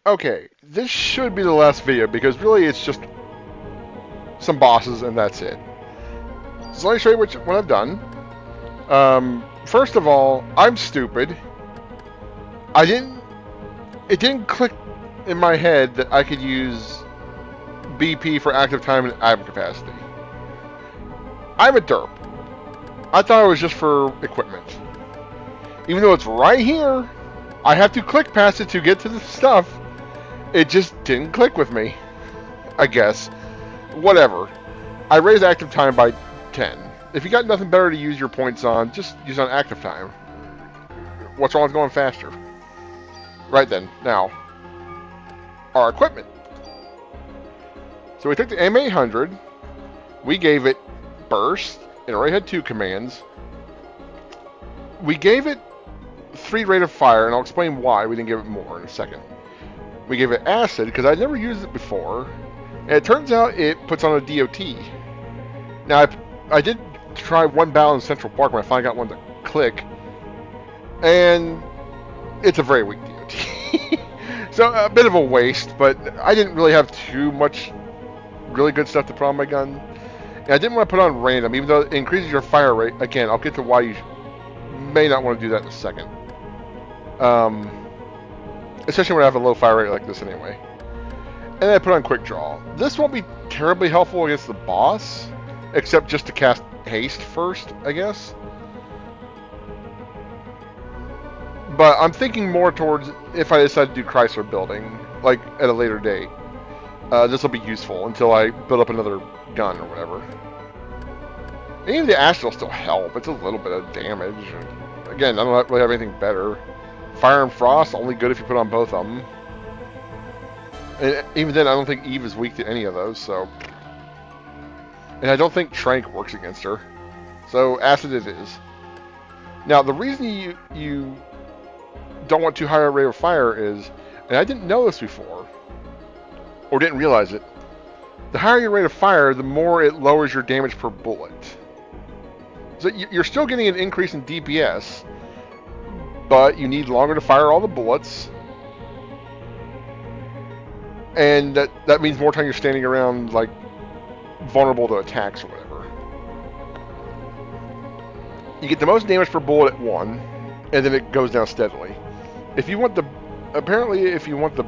Okay, this should be the last video because really it's just some bosses and that's it. So let me show you what I've done. First of all, I'm stupid. It didn't click in my head that I could use BP for active time and item capacity. I'm a derp. I thought it was just for equipment. Even though it's right here, I have to click past it to get to the stuff. It just didn't click with me, I guess. Whatever. I raised active time by 10. If you got nothing better to use your points on, just use on active time. What's wrong with going faster? Right then, now, our equipment. So we took the M800, we gave it burst, it already had 2 commands. We gave it 3 rate of fire, and I'll explain why we didn't give it more in a second. We gave it acid, because I'd never used it before, and it turns out it puts on a DOT. Now, I did try one battle in Central Park when I finally got one to click, and it's a very weak DOT. So, a bit of a waste, but I didn't really have too much really good stuff to put on my gun. And I didn't want to put on random, even though it increases your fire rate. Again, I'll get to why you may not want to do that in a second. Especially when I have a low fire rate like this anyway. And then I put on quick draw. This won't be terribly helpful against the boss, except just to cast haste first, I guess. But I'm thinking more towards if I decide to do Chrysler building, like at a later date. This will be useful until I build up another gun or whatever. And even the acid will still help. It's a little bit of damage. Again, I don't really have anything better. Fire and Frost, only good if you put on both of them. And even then, I don't think Eve is weak to any of those, so... And I don't think Trank works against her. So, acid it is. Now, the reason you don't want too high a rate of fire is, and I didn't know this before, or didn't realize it, the higher your rate of fire, the more it lowers your damage per bullet. So you're still getting an increase in DPS, but you need longer to fire all the bullets, and that means more time you're standing around, like, vulnerable to attacks or whatever. You get the most damage per bullet at 1, and then it goes down steadily. If you want the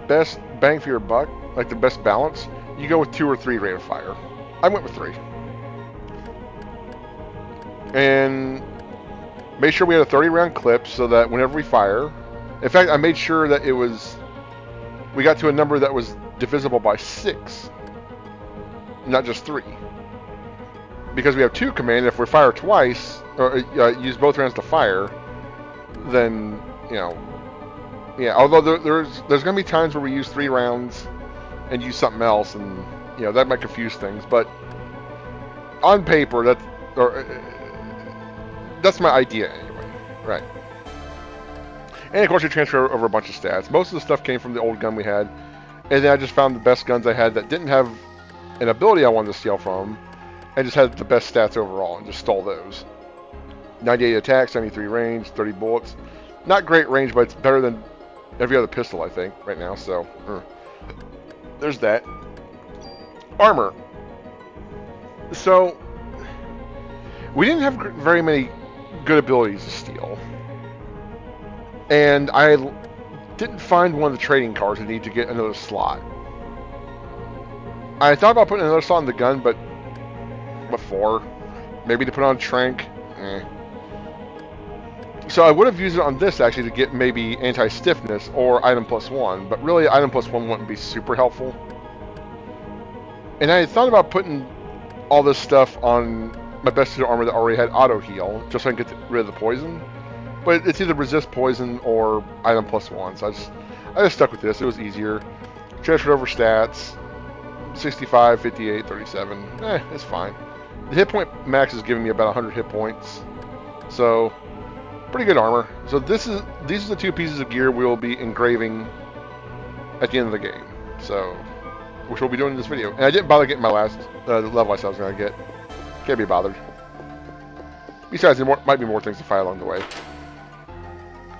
best bang for your buck, like the best balance, you go with 2 or 3 rate of fire. I went with 3. And made sure we had a 30 round clip so that whenever we fire, in fact, I made sure that we got to a number that was divisible by 6, not just 3. Because we have 2 command, if we fire twice, or use both rounds to fire, then, you know, yeah, although there's going to be times where we use 3 rounds and use something else, and, you know, that might confuse things, but on paper, that's my idea anyway, right? And of course, you transfer over a bunch of stats. Most of the stuff came from the old gun we had, and then I just found the best guns I had that didn't have an ability I wanted to steal from, and just had the best stats overall, and just stole those. 98 attacks, 73 range, 30 bullets. Not great range, but it's better than every other pistol, I think, right now, so... There's that. Armor. So, we didn't have very many good abilities to steal. And I didn't find one of the trading cards I need to get another slot. I thought about putting another slot in the gun, but before, maybe to put on Trank. So I would have used it on this actually to get maybe anti-stiffness or item +1, but really item +1 wouldn't be super helpful. And I had thought about putting all this stuff on my best suit of armor that already had auto heal, just so I can get rid of the poison. But it's either resist poison or item +1, so I just stuck with this. It was easier. Transferred over stats. 65, 58, 37. It's fine. The hit point max is giving me about 100 hit points. So, pretty good armor. So these are the 2 pieces of gear we will be engraving at the end of the game. So, which we'll be doing in this video. And I didn't bother getting my last level I said I was going to get. Can't be bothered. Besides, there might be more things to fight along the way.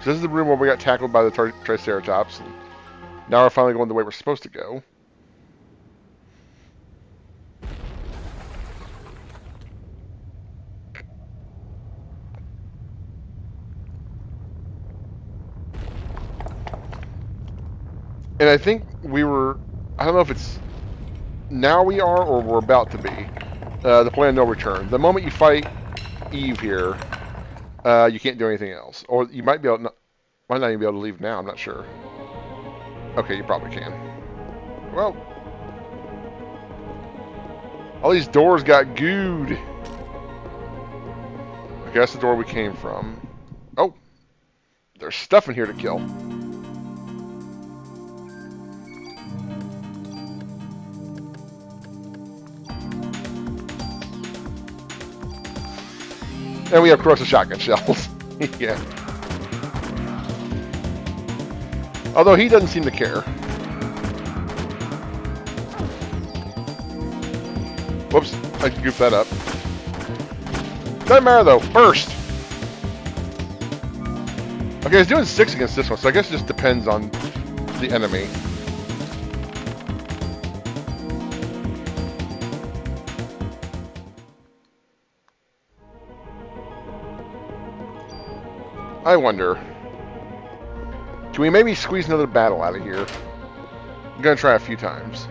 So this is the room where we got tackled by the Triceratops. And Now we're finally going the way we're supposed to go. And I think we were, I don't know if it's now we are or we're about to be. The point of no return. The moment you fight Eve here, you can't do anything else. Or you might be able to, might not even be able to leave now, I'm not sure. Okay, you probably can. Well, all these doors got gooed. Okay, that's the door we came from. Oh, there's stuff in here to kill. And we have corrosive shotgun shells. Yeah. Although he doesn't seem to care. Whoops, I goofed that up. Doesn't matter though, first. Okay, it's doing 6 against this one, so I guess it just depends on the enemy. I wonder. Can we maybe squeeze another battle out of here? I'm gonna try a few times.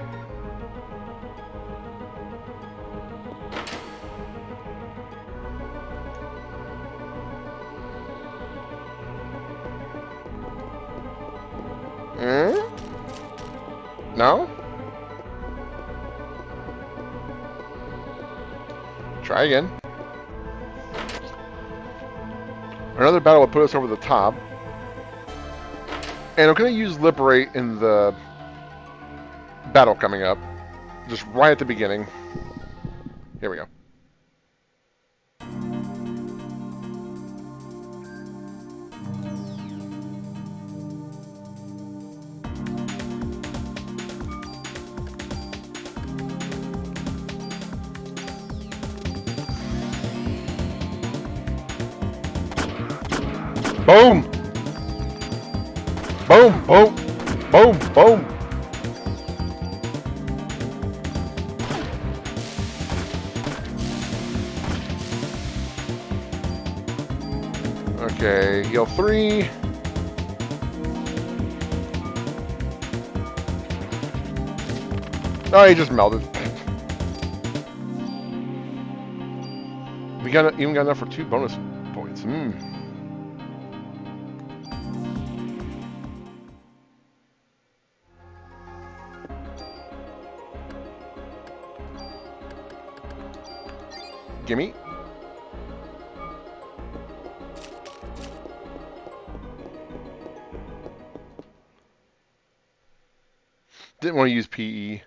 No? Try again. Another battle will put us over the top. And I'm going to use Liberate in the battle coming up. Just right at the beginning. Here we go. Boom! Boom! Boom! Boom! Boom! Okay, heal 3. Oh, he just melted. We even got enough for 2 bonus points. Gimme. Didn't want to use PE.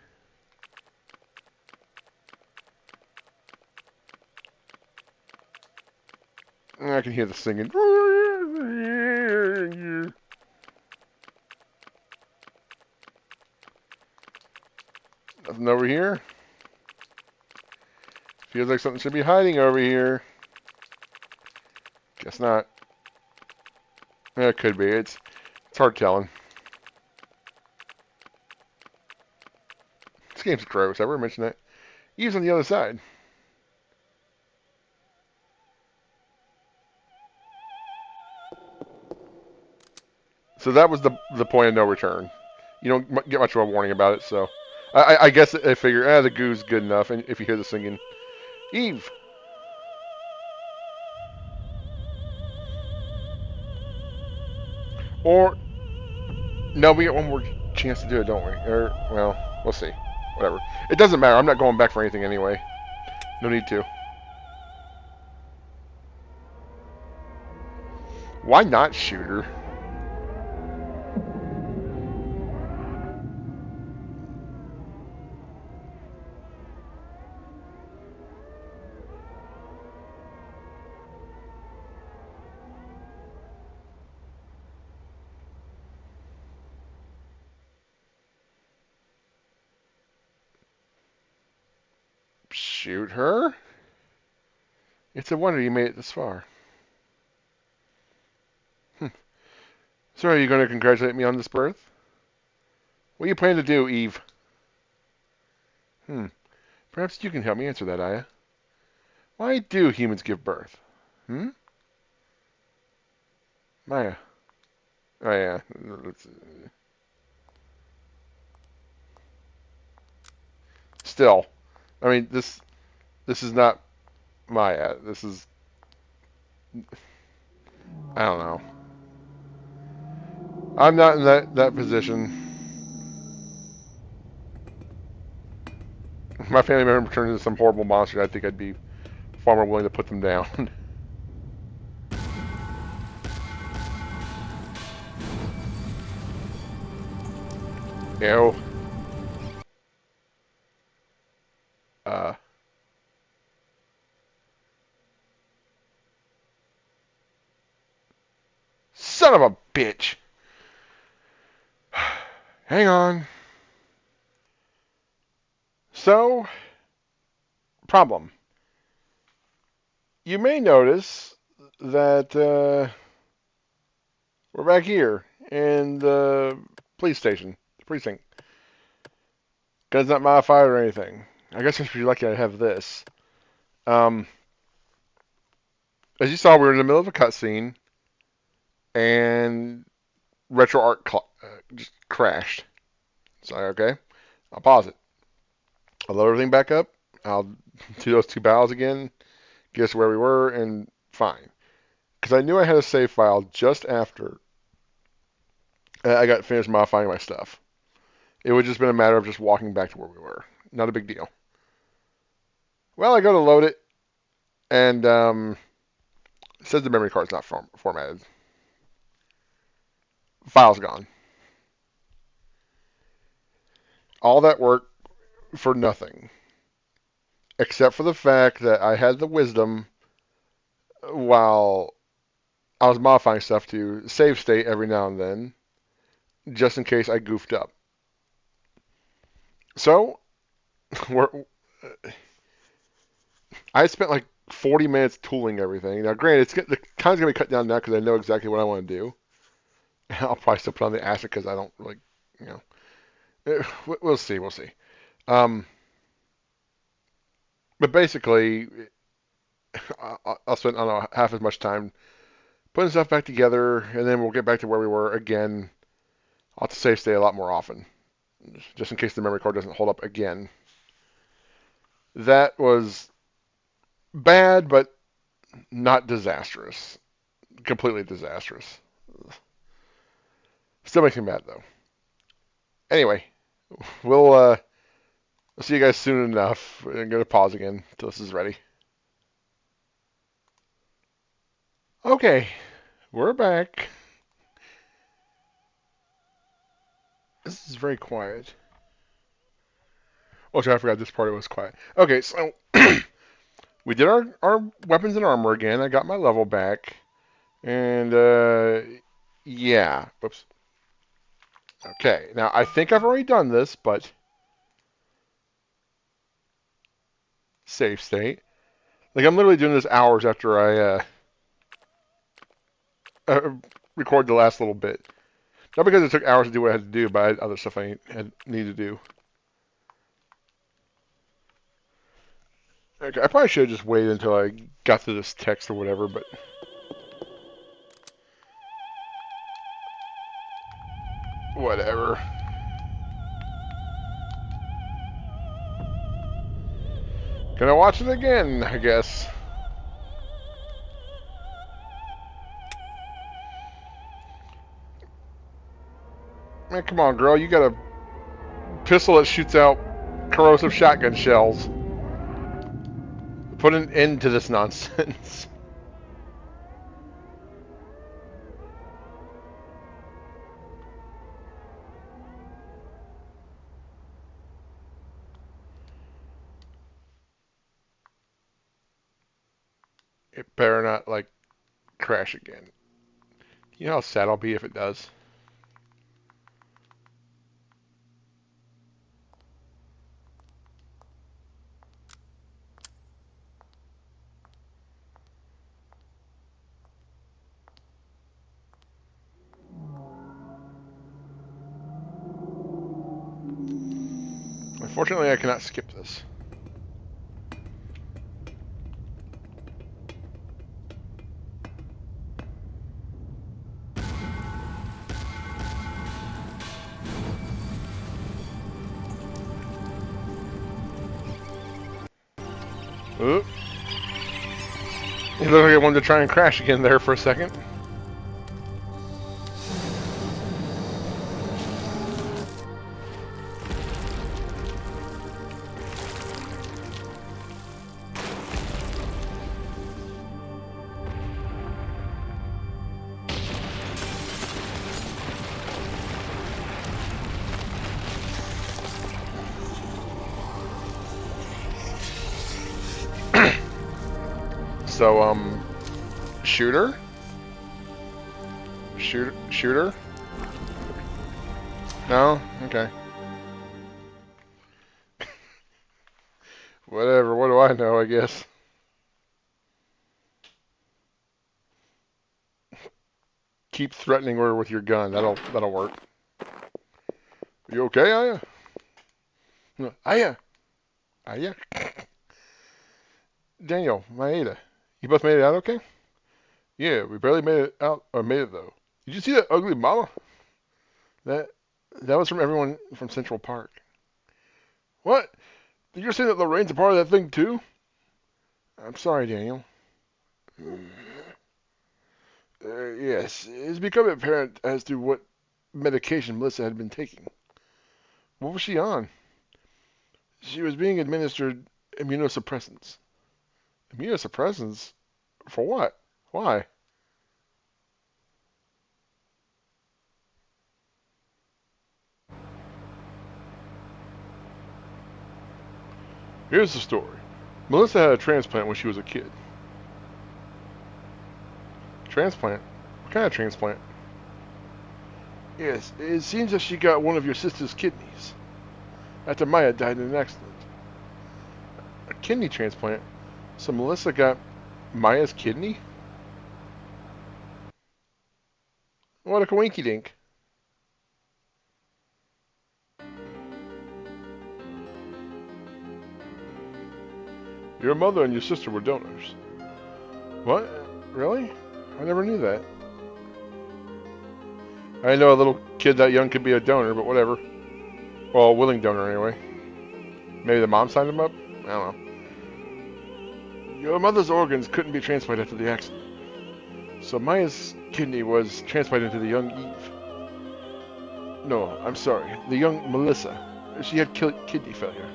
I can hear the singing. Nothing over here. Feels like something should be hiding over here. Guess not. It could be. It's hard telling. This game's gross. I ever mentioned that? Eve's on the other side. So that was the point of no return. You don't get much of a warning about it, so I guess I figure the goo's good enough. And if you hear the singing, Eve. Or no, we get one more chance to do it, don't we? Or well, we'll see. Whatever. It doesn't matter. I'm not going back for anything anyway. No need to. Why not shoot her? Shoot her? It's a wonder you made it this far. So are you going to congratulate me on this birth? What do you plan to do, Eve? Perhaps you can help me answer that, Aya. Why do humans give birth? Maya. Oh, yeah. Still. I mean, this is not Maya. This is... I don't know. I'm not in that position. If my family member turned into some horrible monster, I think I'd be far more willing to put them down. Ew. Uh, son of a bitch. Hang on. So, problem. You may notice that we're back here in the police station, the precinct. Gun's not modified or anything. I guess I should be lucky I have this. Um, as you saw, we were in the middle of a cutscene, and RetroArch just crashed. So, okay, I'll pause it. I'll load everything back up. I'll do those two battles again, guess where we were, and fine. Because I knew I had a save file just after I got finished modifying my stuff. It would just been a matter of just walking back to where we were. Not a big deal. Well, I go to load it, and it says the memory card's not formatted. File's gone. All that work for nothing. Except for the fact that I had the wisdom while I was modifying stuff to save state every now and then, just in case I goofed up. So, I spent like 40 minutes tooling everything. Now, granted, the time's going to be cut down now because I know exactly what I want to do. I'll probably still put on the acid because I don't like, you know. We'll see. We'll see. Um, but basically, I'll spend, I don't know, half as much time putting stuff back together, and then we'll get back to where we were again. I'll have to save state a lot more often, just in case the memory card doesn't hold up again. That was bad, but not disastrous. Completely disastrous. Still makes me mad, though. Anyway, we'll see you guys soon enough. I'm going to pause again until this is ready. Okay, we're back. This is very quiet. Oh, I forgot this part was quiet. Okay, so we did our weapons and armor again. I got my level back. And, yeah. Whoops. Okay, now I think I've already done this, but save state. Like, I'm literally doing this hours after I record the last little bit. Not because it took hours to do what I had to do, but I had other stuff I had needed to do. Okay, I probably should have just waited until I got to this text or whatever, but whatever. Gonna watch it again, I guess. Man, come on, girl. You got a pistol that shoots out corrosive shotgun shells. Put an end to this nonsense. It better not, like, crash again. You know how sad I'll be if it does? Unfortunately, I cannot skip this. Oop. It looked like I wanted to try and crash again there for a second. So, shooter? Shooter? No? Okay. Whatever, what do I know, I guess. Keep threatening her with your gun. That'll work. You okay, Aya? No, Aya! Aya? Daniel, Maeda. You both made it out okay? Yeah, we barely made it out, or made it though. Did you see that ugly mama? That that was from everyone from Central Park. What? Did you say that Lorraine's a part of that thing too? I'm sorry, Daniel. Yes, it's become apparent as to what medication Melissa had been taking. What was she on? She was being administered immunosuppressants. Immunosuppressants? For what? Why? Here's the story. Melissa had a transplant when she was a kid. Transplant? What kind of transplant? Yes, it seems that she got one of your sister's kidneys after Maya died in an accident. A kidney transplant? So Melissa got Maya's kidney? What a coinky dink. Your mother and your sister were donors. What? Really? I never knew that. I know a little kid that young could be a donor, but whatever. Well, a willing donor anyway. Maybe the mom signed him up? I don't know. Your mother's organs couldn't be transplanted after the accident. So Maya's kidney was transplanted to the young Eve. No, I'm sorry. The young Melissa. She had kidney failure.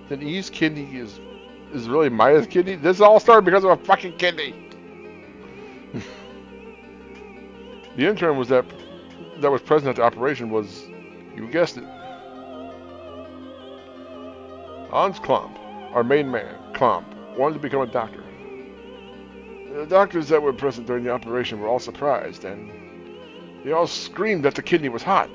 Then Eve's kidney is really Maya's kidney? This all started because of a fucking kidney! The intern that was present at the operation was, you guessed it, Hans Klomp, our main man, Klomp, wanted to become a doctor. The doctors that were present during the operation were all surprised, and they all screamed that the kidney was hot.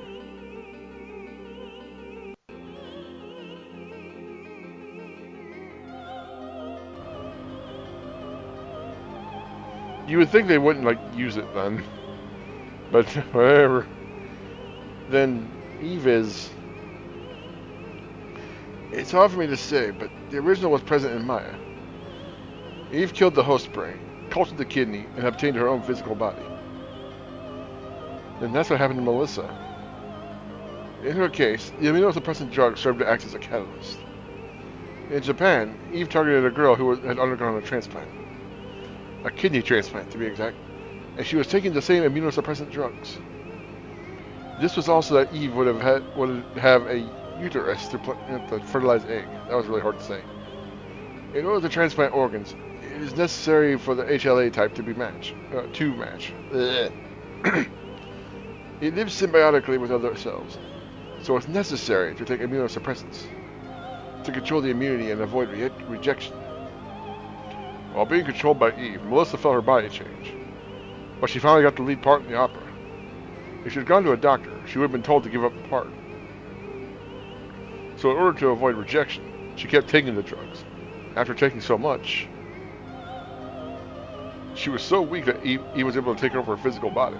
You would think they wouldn't, use it then. But, whatever. Then, Eve is... It's hard for me to say, but the original was present in Maya. Eve killed the host brain, cultured the kidney, and obtained her own physical body. And that's what happened to Melissa. In her case, the immunosuppressant drug served to act as a catalyst. In Japan, Eve targeted a girl who had undergone a transplant. A kidney transplant, to be exact. And she was taking the same immunosuppressant drugs. This was also that Eve would have a uterus to fertilize egg. That was really hard to say. In order to transplant organs, it is necessary for the HLA type to match. It lives symbiotically with other cells, so it's necessary to take immunosuppressants to control the immunity and avoid rejection. While being controlled by Eve, Melissa felt her body change. But she finally got the lead part in the opera. If she had gone to a doctor, she would have been told to give up the part. So in order to avoid rejection, she kept taking the drugs. After taking so much, she was so weak that Eve was able to take over her physical body.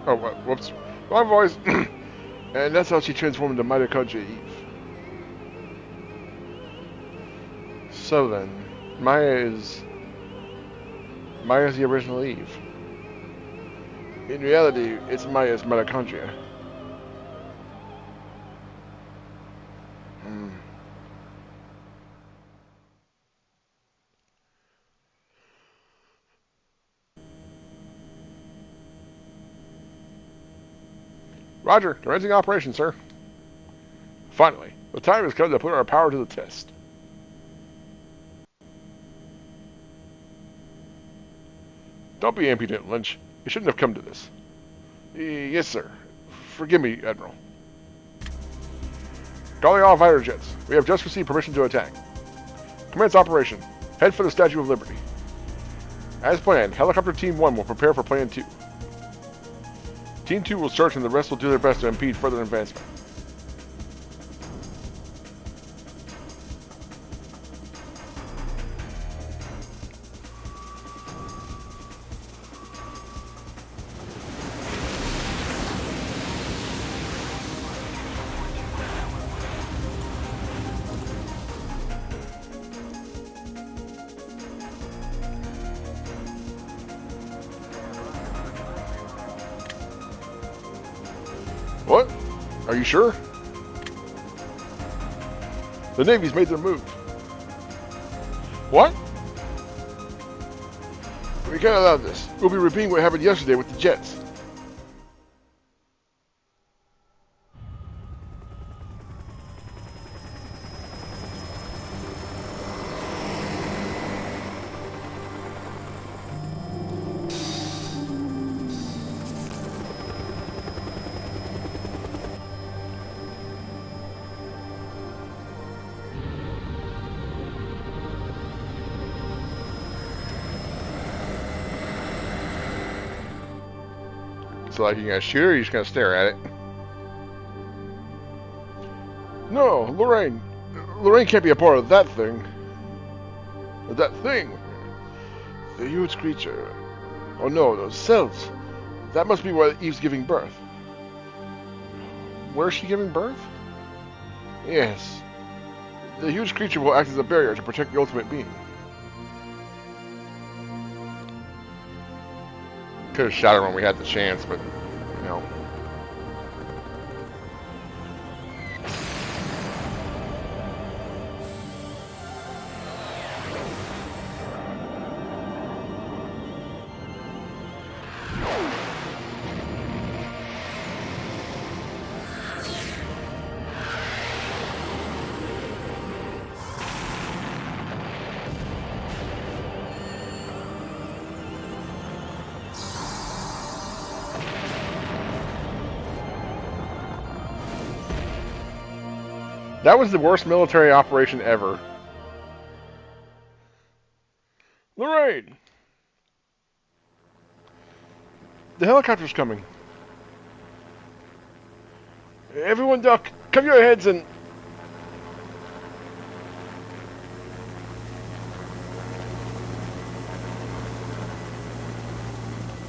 Oh, whoops. Wrong voice. And that's how she transformed into Mitochondria Eve. So then, Maya is the original Eve. In reality, it's Maya's mitochondria. Hmm. Roger, commencing operation, sir. Finally, the time has come to put our power to the test. Don't be impudent, Lynch. You shouldn't have come to this. Yes, sir. Forgive me, Admiral. Calling all fighter jets. We have just received permission to attack. Commence operation. Head for the Statue of Liberty. As planned, Helicopter Team 1 will prepare for Plan 2. Team 2 will search and the rest will do their best to impede further advancement. What? Are you sure? The Navy's made their move. What? We can't allow this. We'll be repeating what happened yesterday with the jets. So like you're gonna shoot her or you're just gonna stare at it? No, Lorraine. Lorraine can't be a part of that thing. That thing. The huge creature. Oh no, those cells. That must be where Eve's giving birth. Where is she giving birth? Yes. The huge creature will act as a barrier to protect the ultimate being. Could have shot her when we had the chance, but, you know. That was the worst military operation ever. Lorraine! The helicopter's coming. Everyone duck! Cover your heads and...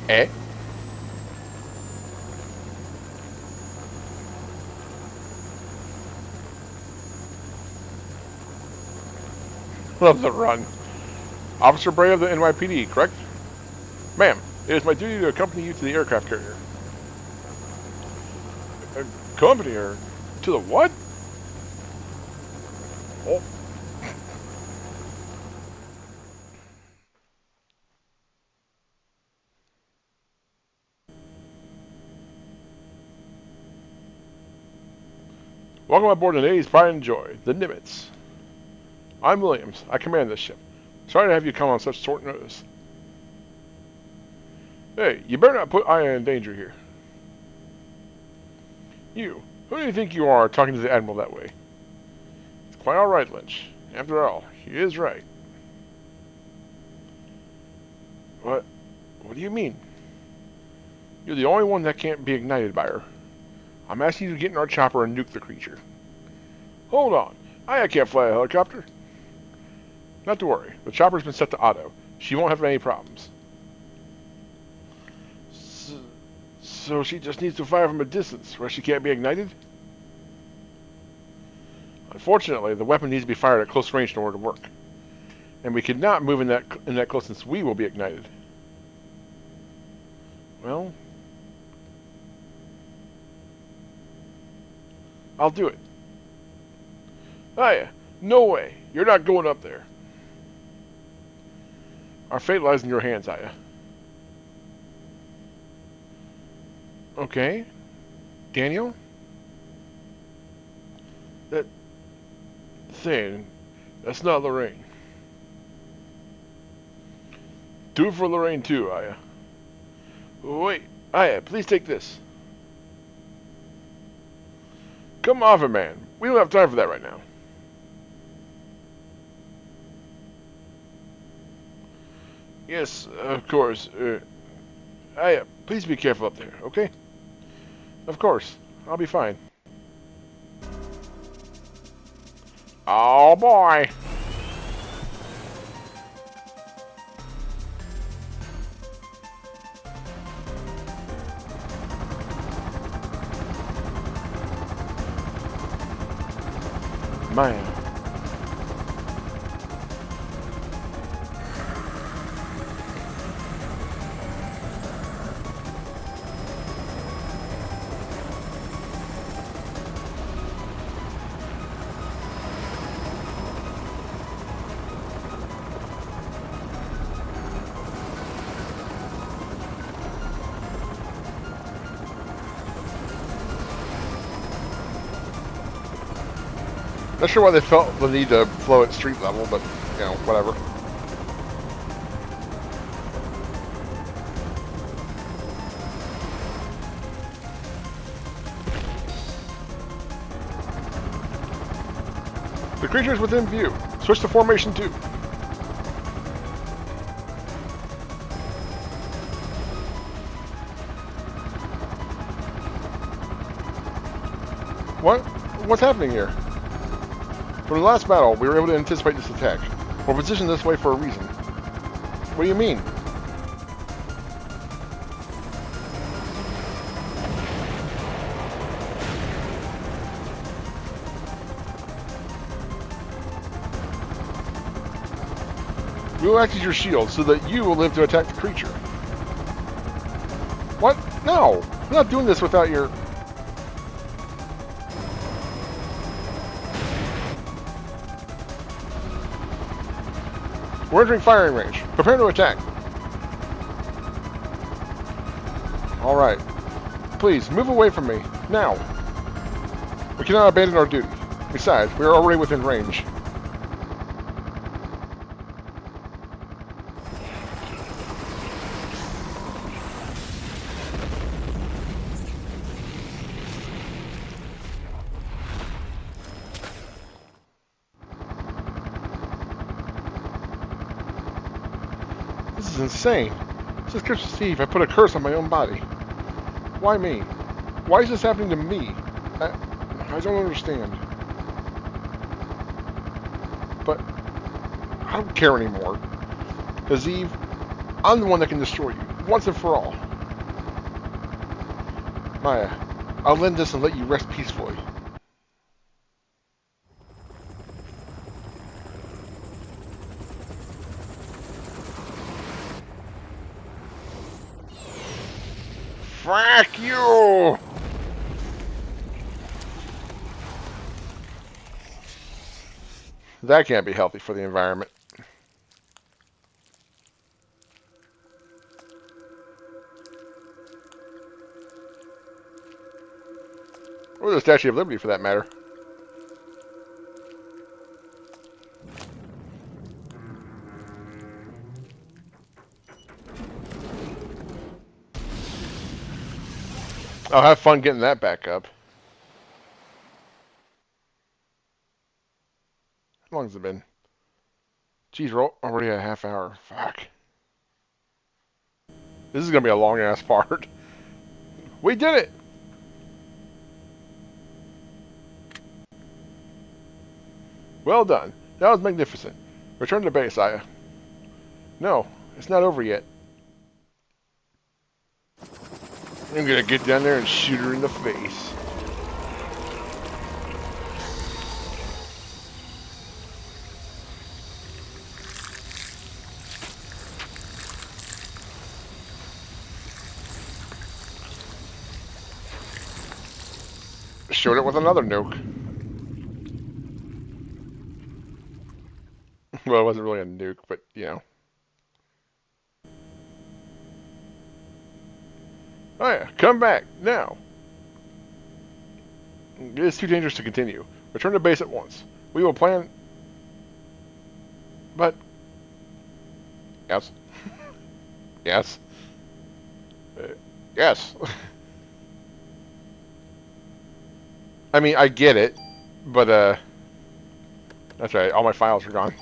Eh? Love the run. Officer Bray of the NYPD, correct? Ma'am, it is my duty to accompany you to the aircraft carrier. Accompany her? To the what? Oh. Welcome aboard the Navy's Pride and Joy, the Nimitz. I'm Williams. I command this ship. Sorry to have you come on such short notice. Hey, you better not put Aya in danger here. You, who do you think you are talking to the Admiral that way? It's quite alright, Lynch. After all, he is right. What? What do you mean? You're the only one that can't be ignited by her. I'm asking you to get in our chopper and nuke the creature. Hold on. Aya can't fly a helicopter. Not to worry. The chopper's been set to auto. She won't have any problems. So she just needs to fire from a distance, where she can't be ignited? Unfortunately, the weapon needs to be fired at close range in order to work. And we cannot move in that closeness. We will be ignited. Well, I'll do it. Aya, no way. You're not going up there. Our fate lies in your hands, Aya. Okay. Daniel? That thing, that's not Lorraine. Do it for Lorraine too, Aya. Wait, Aya, please take this. Come off it, man. We don't have time for that right now. Yes, of course. Aya, please be careful up there, okay? Of course. I'll be fine. Oh boy! Man. Not sure why they felt the need to flow at street level, but, you know, whatever. The creature is within view. Switch to formation 2. What? What's happening here? From the last battle, we were able to anticipate this attack. We're positioned this way for a reason. What do you mean? We will act as your shield so that you will live to attack the creature. What? No! I'm not doing this without your... We're entering firing range. Prepare to attack. Alright. Please, move away from me. Now. We cannot abandon our duty. Besides, we are already within range. This is insane. Since Christmas Eve, I put a curse on my own body. Why me? Why is this happening to me? I don't understand. But I don't care anymore. Because Eve, I'm the one that can destroy you, once and for all. Maya, I'll end this and let you rest peacefully. Frack you! That can't be healthy for the environment. Or the Statue of Liberty, for that matter. I'll have fun getting that back up. How long has it been? Geez, we're already at a half hour. Fuck. This is going to be a long-ass part. We did it! Well done. That was magnificent. Return to base, Aya. No, it's not over yet. I'm going to get down there and shoot her in the face. showed it with another nuke. Well, it wasn't really a nuke, but, you know. Oh yeah, come back, now. It is too dangerous to continue. Return to base at once. We will plan... But... Yes. Yes. Yes. I mean, I get it, but, that's right, all my files are gone.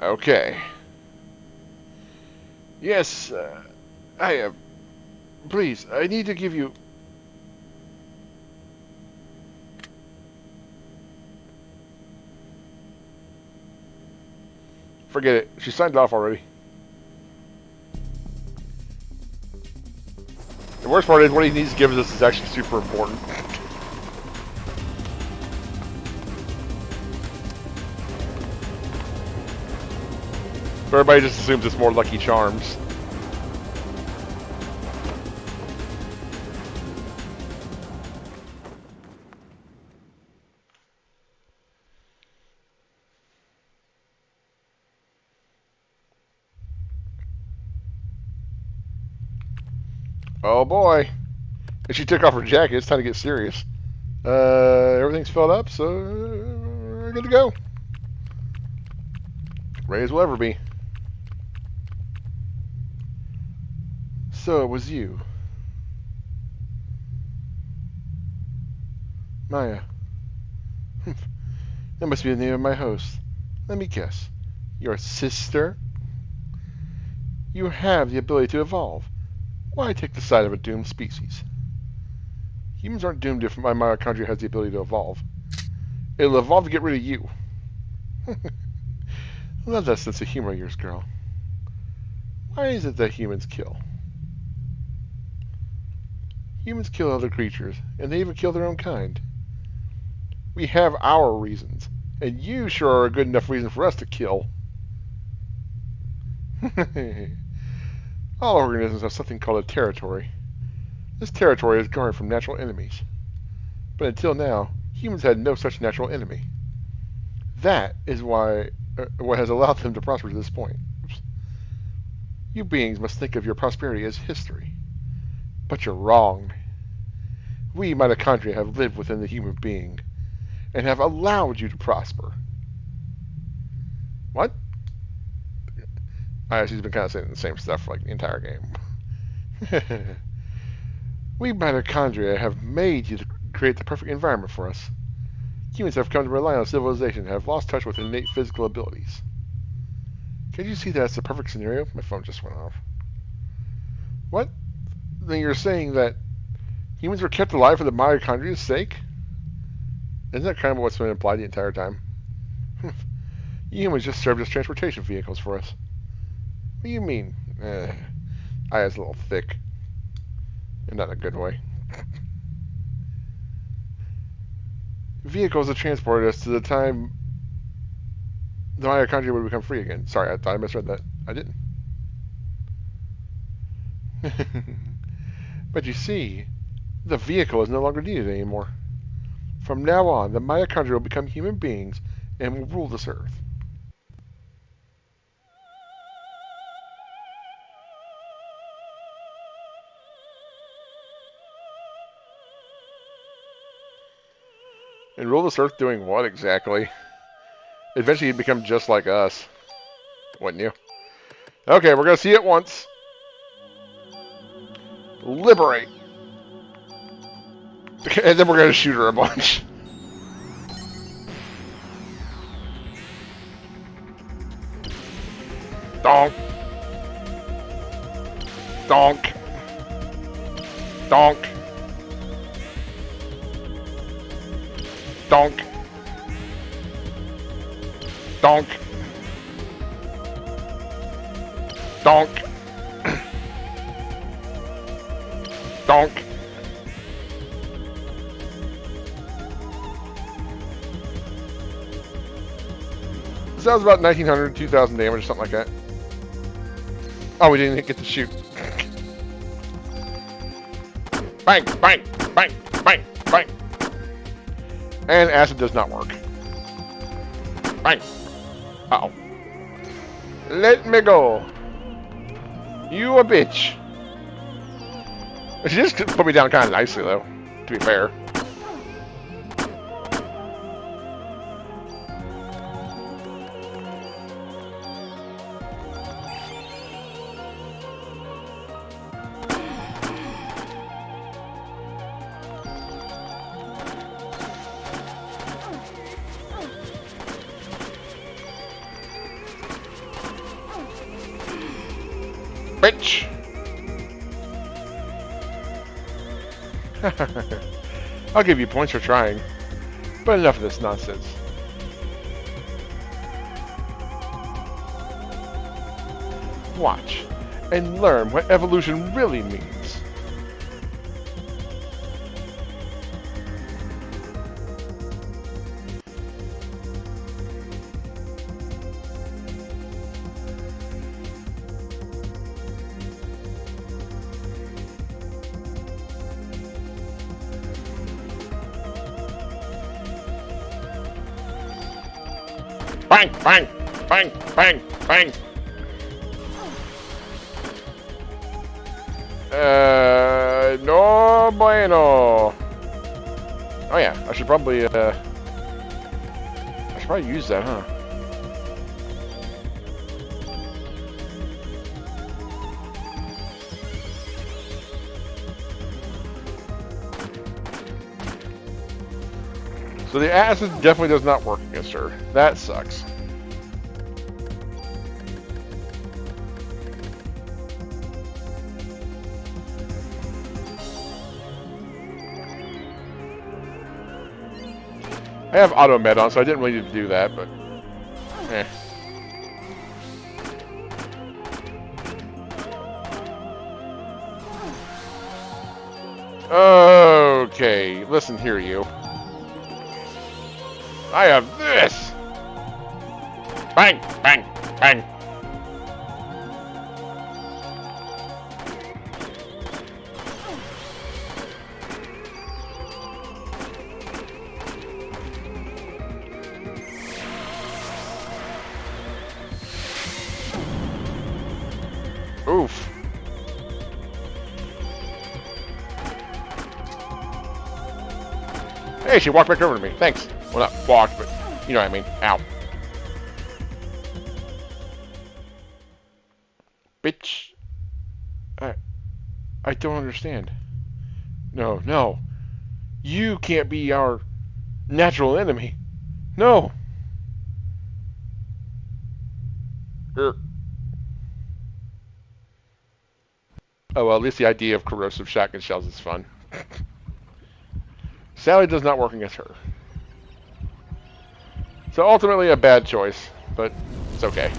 Okay. Yes, I have... Please, I need to give you... Forget it. She signed off already. The worst part is what he needs to give us is actually super important. Everybody just assumes it's more Lucky Charms. Oh boy. And she took off her jacket. It's time to get serious. Everything's filled up, so we're good to go. Ready as we'll ever be. So it was you. Maya. That must be the name of my host. Let me guess. Your sister? You have the ability to evolve. Why take the side of a doomed species? Humans aren't doomed if my mitochondria has the ability to evolve. It'll evolve to get rid of you. Love that sense of humor of yours, girl. Why is it that humans kill? Humans kill other creatures, and they even kill their own kind. We have our reasons, and you sure are a good enough reason for us to kill. All organisms have something called a territory. This territory is guarded from natural enemies. But until now, humans had no such natural enemy. That is what has allowed them to prosper to this point. Oops. You beings must think of your prosperity as history. But you're wrong. We mitochondria have lived within the human being and have allowed you to prosper. What? She's been kind of saying the same stuff like the entire game. We mitochondria have made you to create the perfect environment for us. Humans have come to rely on civilization and have lost touch with innate physical abilities. Can you see that's the perfect scenario? My phone just went off. What? Then you're saying that humans were kept alive for the mitochondria's sake? Isn't that kind of what's been implied the entire time? Humans just served as transportation vehicles for us. What do you mean? Aya's a little thick. And not in a good way. Vehicles that transported us to the time the mitochondria would become free again. Sorry, I thought I misread that. I didn't. But you see, the vehicle is no longer needed anymore. From now on, the mitochondria will become human beings and will rule this earth. And rule this earth doing what exactly? Eventually you'd become just like us. Wouldn't you? Okay, we're going to see it once. Liberate. And then we're going to shoot her a bunch. Donk. Donk. Donk. Donk. Donk. Donk. Donk. So that was about 1900, 2000 damage or something like that. Oh, we didn't get to shoot. Bang, bang, bang, bang, bang. And acid does not work. Bang. Uh-oh. Let me go. You a bitch. She just put me down kind of nicely, though, to be fair. Bitch! I'll give you points for trying. But enough of this nonsense. Watch and learn what evolution really means. Bang, bang, bang, bang, bang. No bueno. Oh yeah, I should probably use that, huh? So the acid definitely does not work against her. That sucks. I have auto med on, so I didn't really need to do that, but eh. Okay, listen here, you. I have this! Bang! Bang! Bang! Oof. Hey, she walked back over to me. Thanks. Well, not walked, but you know what I mean. Ow. Bitch. I don't understand. No, no. You can't be our natural enemy. No. Oh, well, at least the idea of corrosive shotgun shells is fun. Sally does not work against her. So ultimately a bad choice, but it's okay.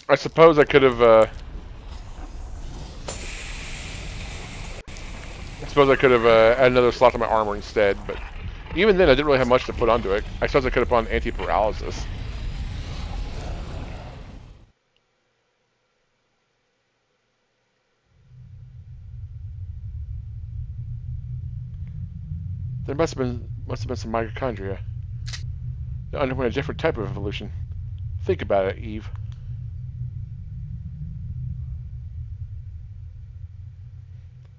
I suppose I could have added another slot to my armor instead, but even then I didn't really have much to put onto it. I suppose I could have put on anti-paralysis. There must have been some mitochondria that underwent a different type of evolution. Think about it, Eve.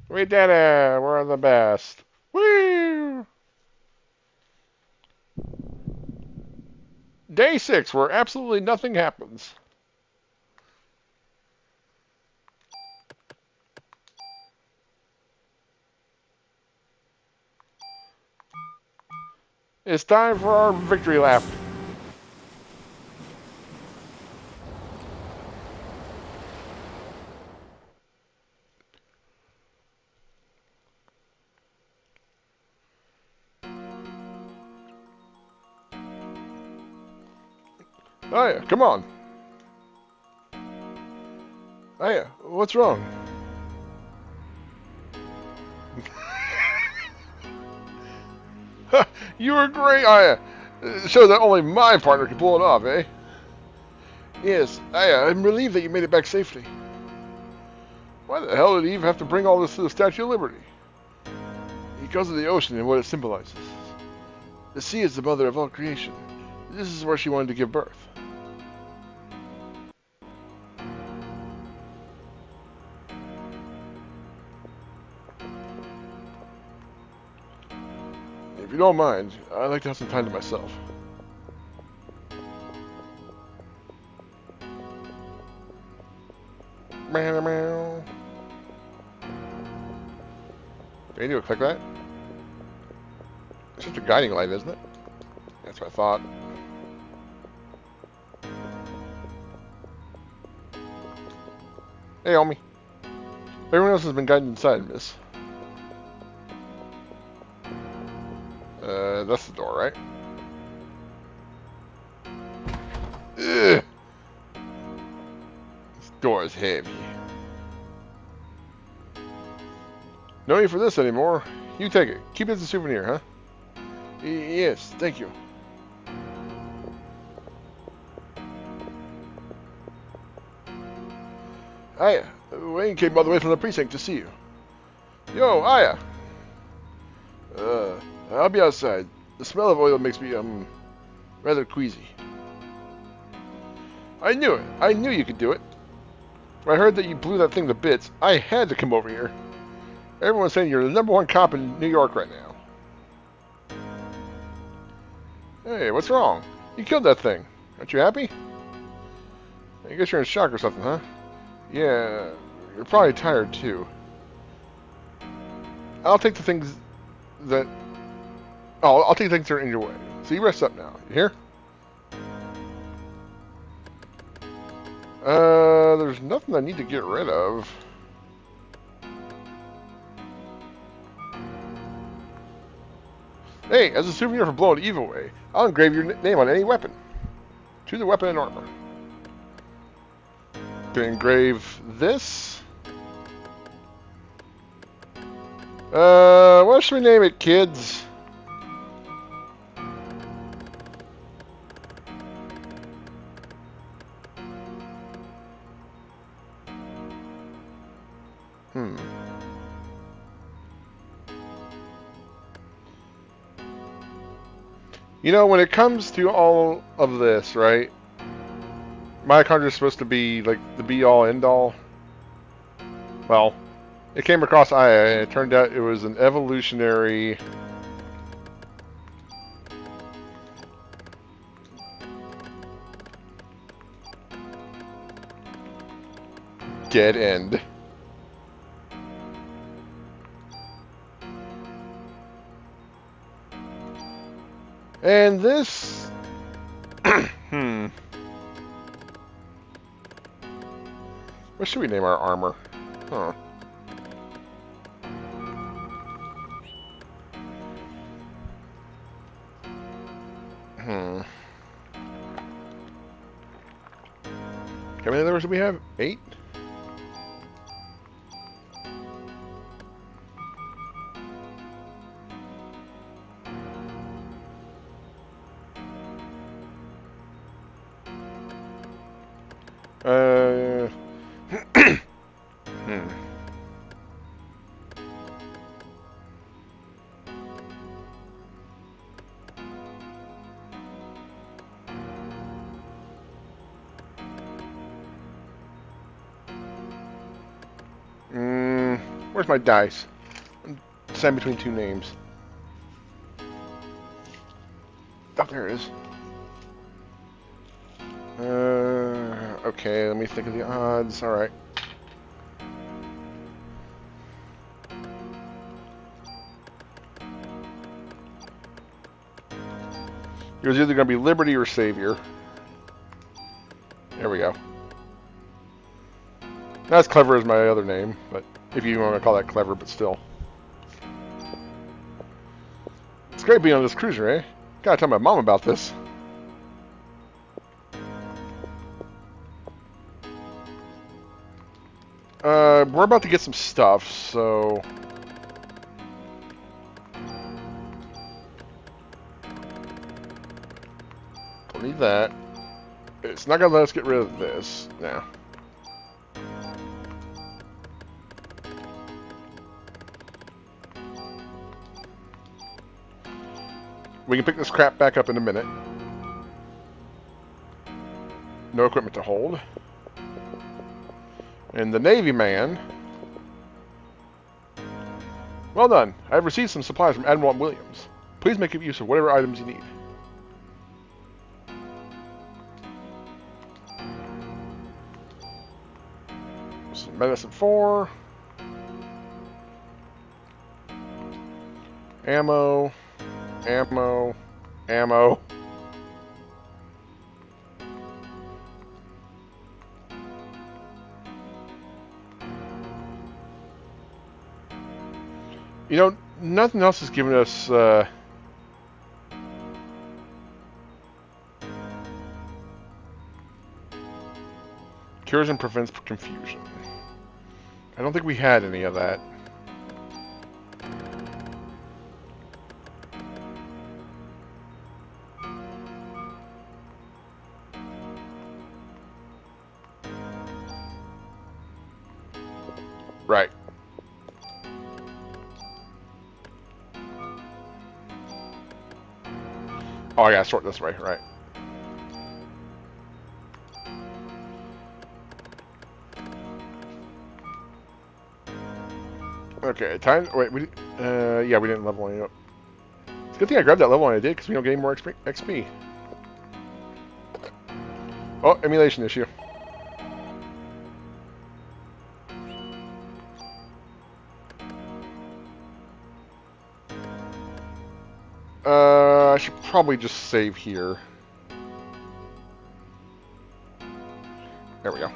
We did it! We're the best! Woo! Day 6, where absolutely nothing happens. It's time for our victory lap. Oh yeah, come on. Oh yeah, what's wrong? You were great, oh yeah. Shows that only my partner can pull it off, eh? Yes, I'm relieved that you made it back safely. Why the hell did Eve have to bring all this to the Statue of Liberty? Because of the ocean and what it symbolizes. The sea is the mother of all creation. This is where she wanted to give birth. If you don't mind, I'd like to have some time to myself. Meow, meow. Do I need to click that? It's just a guiding light, isn't it? That's what I thought. Hey, Omi. Everyone else has been guided inside, miss. That's the door, right? Ugh. This door is heavy. No need for this anymore. You take it. Keep it as a souvenir, huh? Yes, thank you. Aya, Wayne came all the way from the precinct to see you. Yo, Aya. I'll be outside. The smell of oil makes me, rather queasy. I knew it. I knew you could do it. When I heard that you blew that thing to bits, I had to come over here. Everyone's saying you're the #1 cop in New York right now. Hey, what's wrong? You killed that thing. Aren't you happy? I guess you're in shock or something, huh? Yeah, you're probably tired too. I'll take the things that... Oh, I'll take the things that are in your way. So you rest up now. You hear? There's nothing I need to get rid of. Hey, as a souvenir for blowing Eve away, I'll engrave your name on any weapon. Choose a weapon and armor. Gonna engrave this. What should we name it, kids? You know, when it comes to all of this, right? Mitochondria is supposed to be like the be-all, end-all. Well, it came across Aya, and it turned out it was an evolutionary... dead end. And this... What should we name our armor? Huh. How many others do we have? 8? Where's my dice? I'm deciding between 2 names. Oh, there it is. Okay, let me think of the odds. Alright. It was either going to be Liberty or Savior. There we go. Not as clever as my other name, but if you want to call that clever, but still. It's great being on this cruiser, eh? Gotta tell my mom about this. We're about to get some stuff, so... Don't need that. It's not gonna let us get rid of this now. We can pick this crap back up in a minute. No equipment to hold. And the Navy man. Well done. I have received some supplies from Admiral Williams. Please make use of whatever items you need. Some medicine 4. Ammo. Ammo. Ammo. You know, nothing else has given us cures and prevents confusion. I don't think we had any of that. Right. Oh, I gotta sort this way, right. Okay, time. Wait, yeah, we didn't level any up. It's a good thing I grabbed that level when I did, because we don't get any more XP. Oh, emulation issue. I should probably just save here. There we go.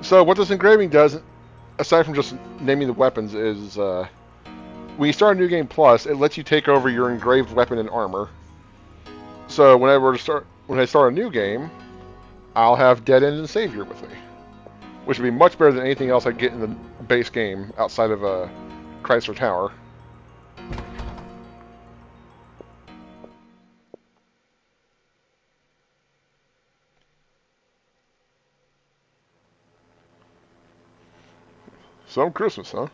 So what this engraving does, aside from just naming the weapons, is when you start a new game plus, it lets you take over your engraved weapon and armor. So when I start a new game, I'll have Dead End and Savior with me, which would be much better than anything else I get in the base game outside of Chrysler Tower. Some Christmas, huh?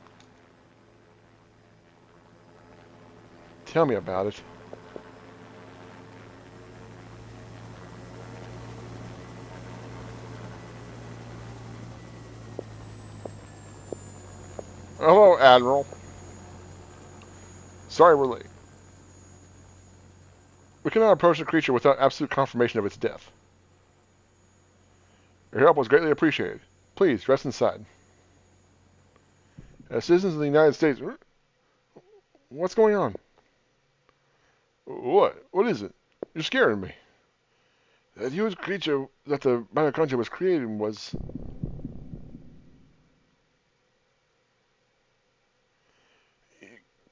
Tell me about it. Hello, Admiral. Sorry we're late. We cannot approach the creature without absolute confirmation of its death. Your help was greatly appreciated. Please, rest inside. As citizens of the United States... What's going on? What? What is it? You're scaring me. The huge creature that the mitochondria was creating was...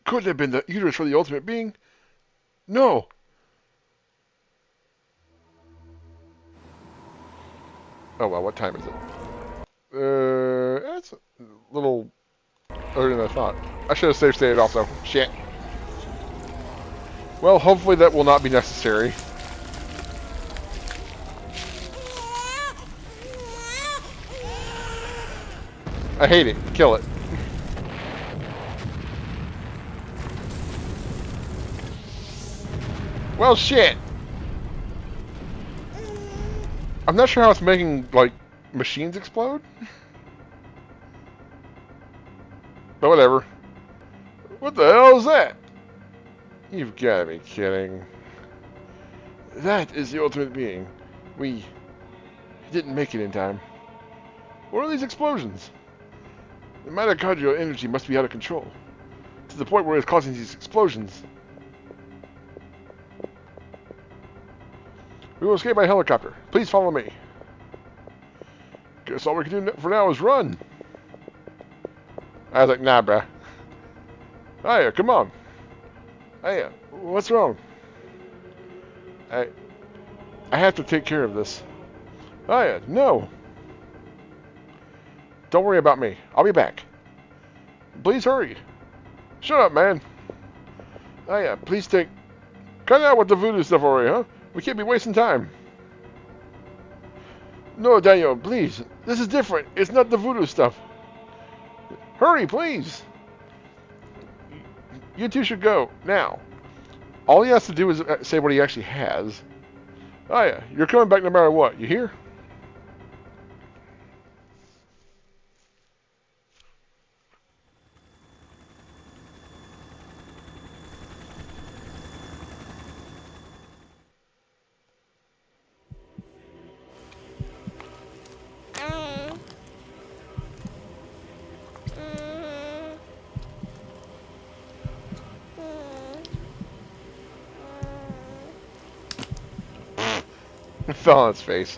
Could it have been the uterus for the ultimate being? No! Oh well, what time is it? It's a little earlier than I thought. I should have safe stated also. Shit. Well, hopefully that will not be necessary. I hate it. Kill it. Well, shit. I'm not sure how it's making, like, machines explode. But whatever. What the hell is that? You've got to be kidding. That is the ultimate being. We didn't make it in time. What are these explosions? The mitochondrial energy must be out of control. To the point where it's causing these explosions. We will escape by helicopter. Please follow me. Guess all we can do for now is run. I was like, nah, bruh. Hiya, come on. Hiya, what's wrong? I have to take care of this. Hiya, no. Don't worry about me. I'll be back. Please hurry. Shut up, man. Hiya, please take... Cut out with the voodoo stuff already, huh? We can't be wasting time. No, Daniel, please. This is different. It's not the voodoo stuff. Hurry, please. You two should go, now. All he has to do is say what he actually has. Oh yeah, you're coming back no matter what. You hear? It fell on its face.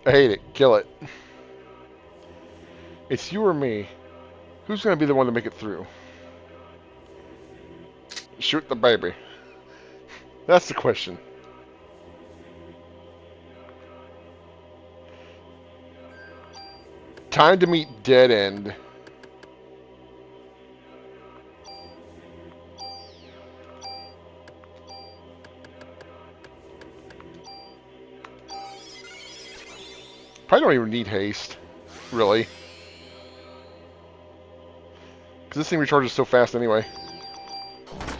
I hate it. Kill it. It's you or me. Who's going to be the one to make it through? Shoot the baby. That's the question. Time to meet dead end. Probably don't even need haste. Really. Because this thing recharges so fast anyway.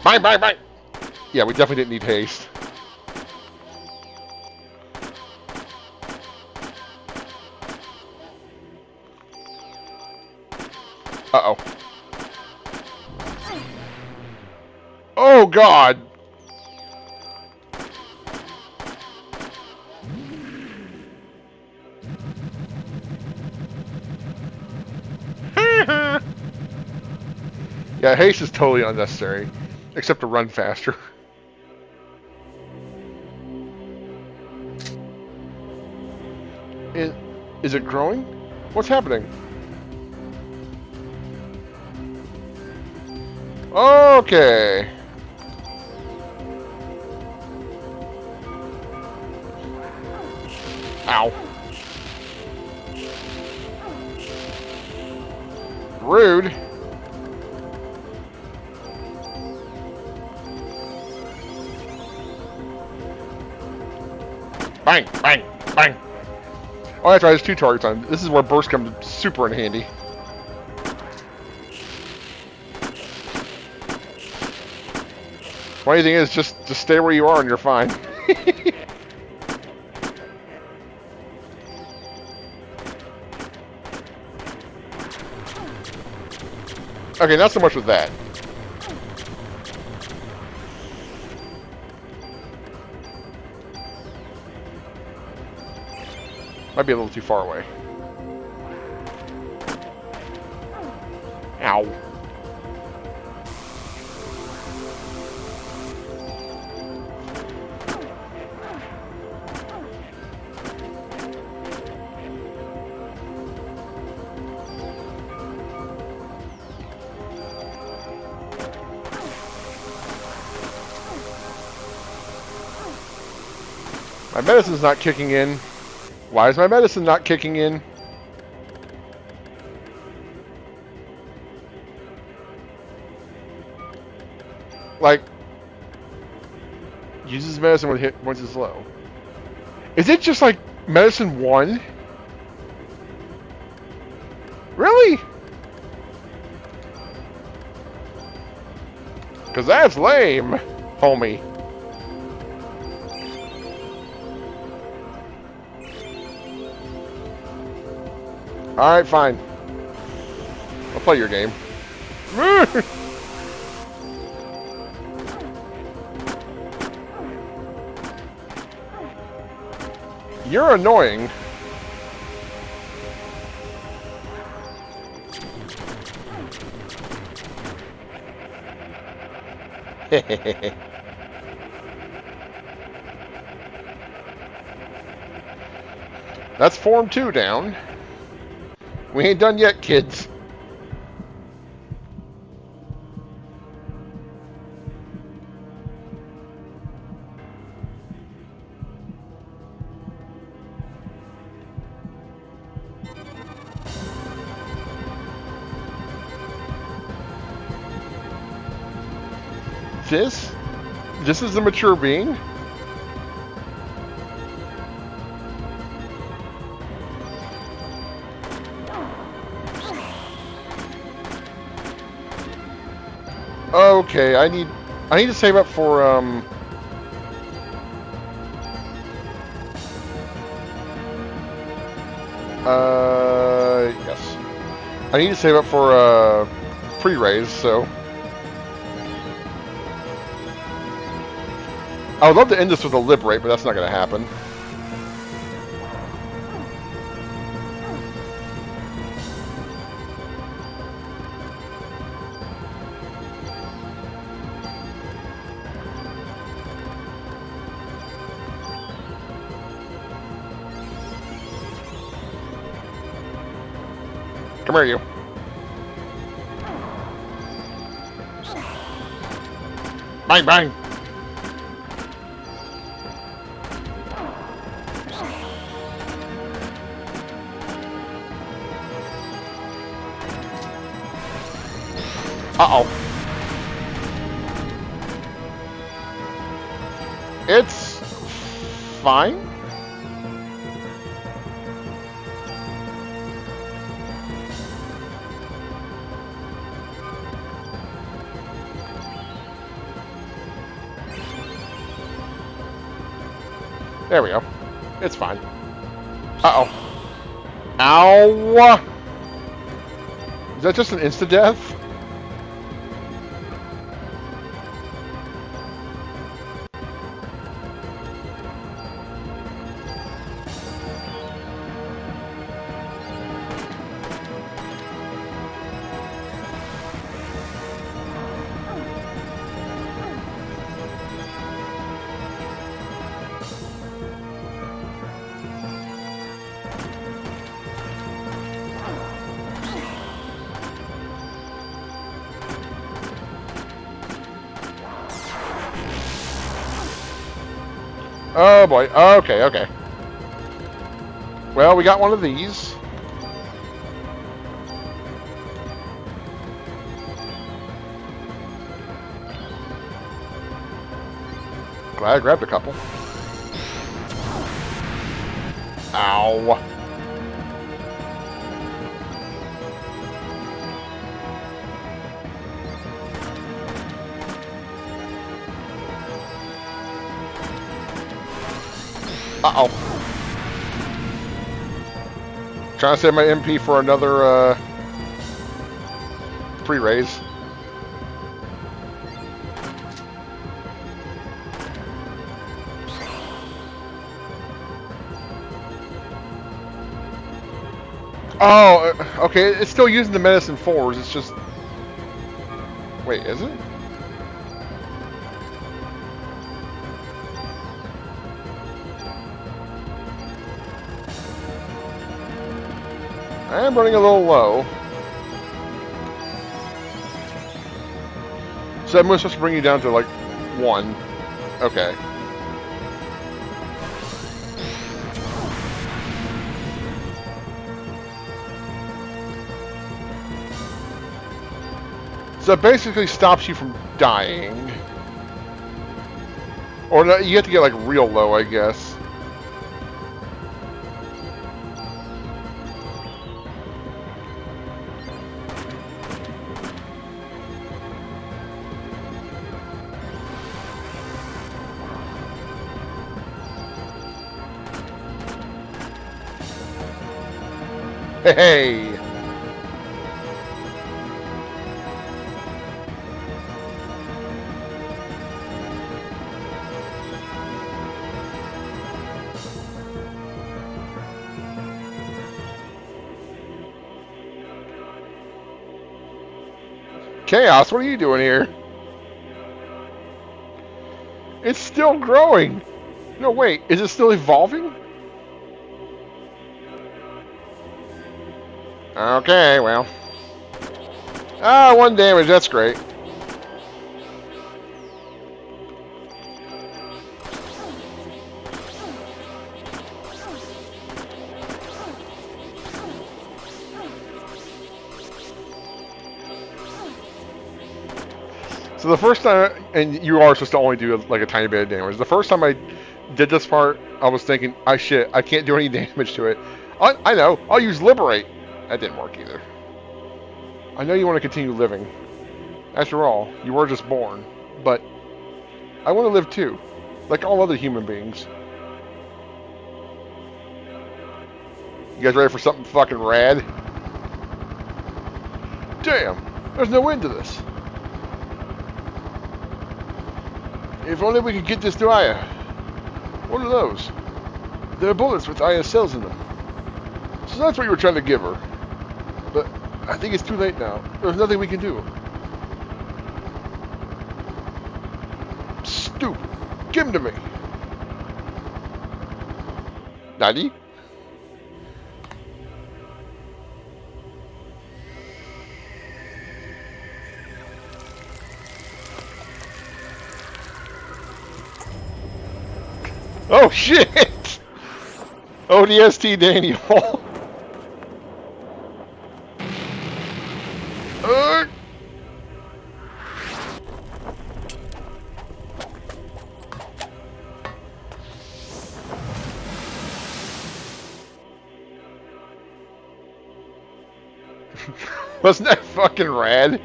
Bang, bang, bang! Yeah, we definitely didn't need haste. Uh-oh. Oh, God! Yeah, haste is totally unnecessary. Except to run faster. Is it growing? What's happening? Okay. Ow. Rude. Bang, bang, bang. Oh, that's right, there's two targets on. This is where burst comes super in handy. Funny thing is, just stay where you are and you're fine. Okay, not so much with that. Might be a little too far away. Ow. My medicine's not kicking in. Why is my medicine not kicking in? Like, uses medicine when once it's low. Is it just like medicine 1? Really? Because that's lame, homie. Alright, fine. I'll play your game. You're annoying. That's form 2 down. We ain't done yet, kids. This? This is the mature being? Okay, I need to save up for yes. I need to save up for pre-raise, so I would love to end this with a liberate, but that's not going to happen. Come here, you. Bang, bang. Uh-oh. It's fine. There we go. It's fine. Uh-oh. Ow! Is that just an insta-death? Oh boy. Okay, okay. Well, we got one of these. Glad I grabbed a couple. Ow. Uh-oh. Trying to save my MP for another, pre-raise. Oh, okay, it's still using the medicine 4s, it's just... Wait, is it? I am running a little low. So I'm supposed to bring you down to, like, 1. Okay. So it basically stops you from dying. Or no, you have to get, like, real low, I guess. Hey! Chaos, what are you doing here? It's still growing! No, wait, is it still evolving? Okay, well. Ah, 1 damage, that's great. So the first time, and you are supposed to only do like a tiny bit of damage. The first time I did this part, I was thinking, I can't do any damage to it. I know, I'll use Liberate. That didn't work either. I know you want to continue living. After all, you were just born. But I want to live too, like all other human beings. You guys ready for something fucking rad? Damn, there's no end to this. If only we could get this to Aya. What are those? They're bullets with Aya cells in them. So that's what you were trying to give her. But I think it's too late now. There's nothing we can do. Stupid. Give him to me. 90? Oh shit! ODST Daniel. Wasn't that fucking rad?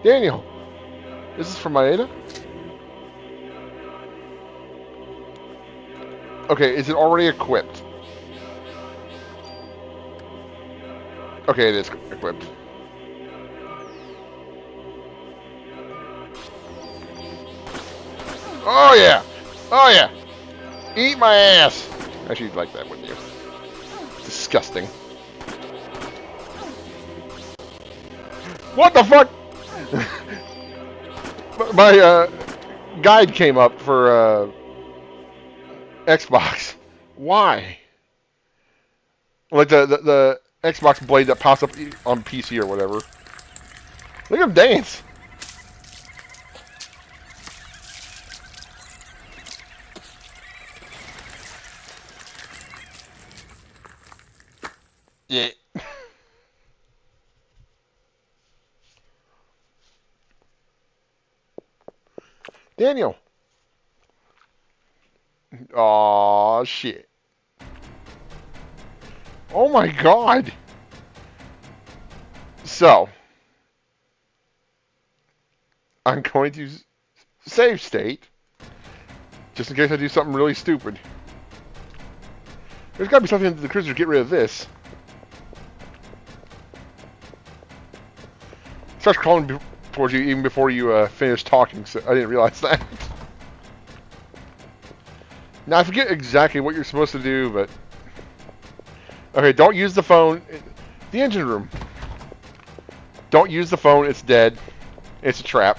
Daniel, this is from Maeda? Okay, is it already equipped? Okay, it is equipped. Oh yeah! Oh yeah! Eat my ass! Actually, you'd like that, wouldn't you? Disgusting. What the fuck? My guide came up for Xbox. Why? Like the Xbox blade that pops up on PC or whatever. Look at him dance. Yeah. Daniel. Aw, shit. Oh my god. So, I'm going to save state, just in case I do something really stupid. There's got to be something in the cruiser to get rid of this. It starts crawling towards you even before you finish talking, so I didn't realize that. Now, I forget exactly what you're supposed to do, but... Okay, don't use the phone. The engine room. Don't use the phone, it's dead. It's a trap.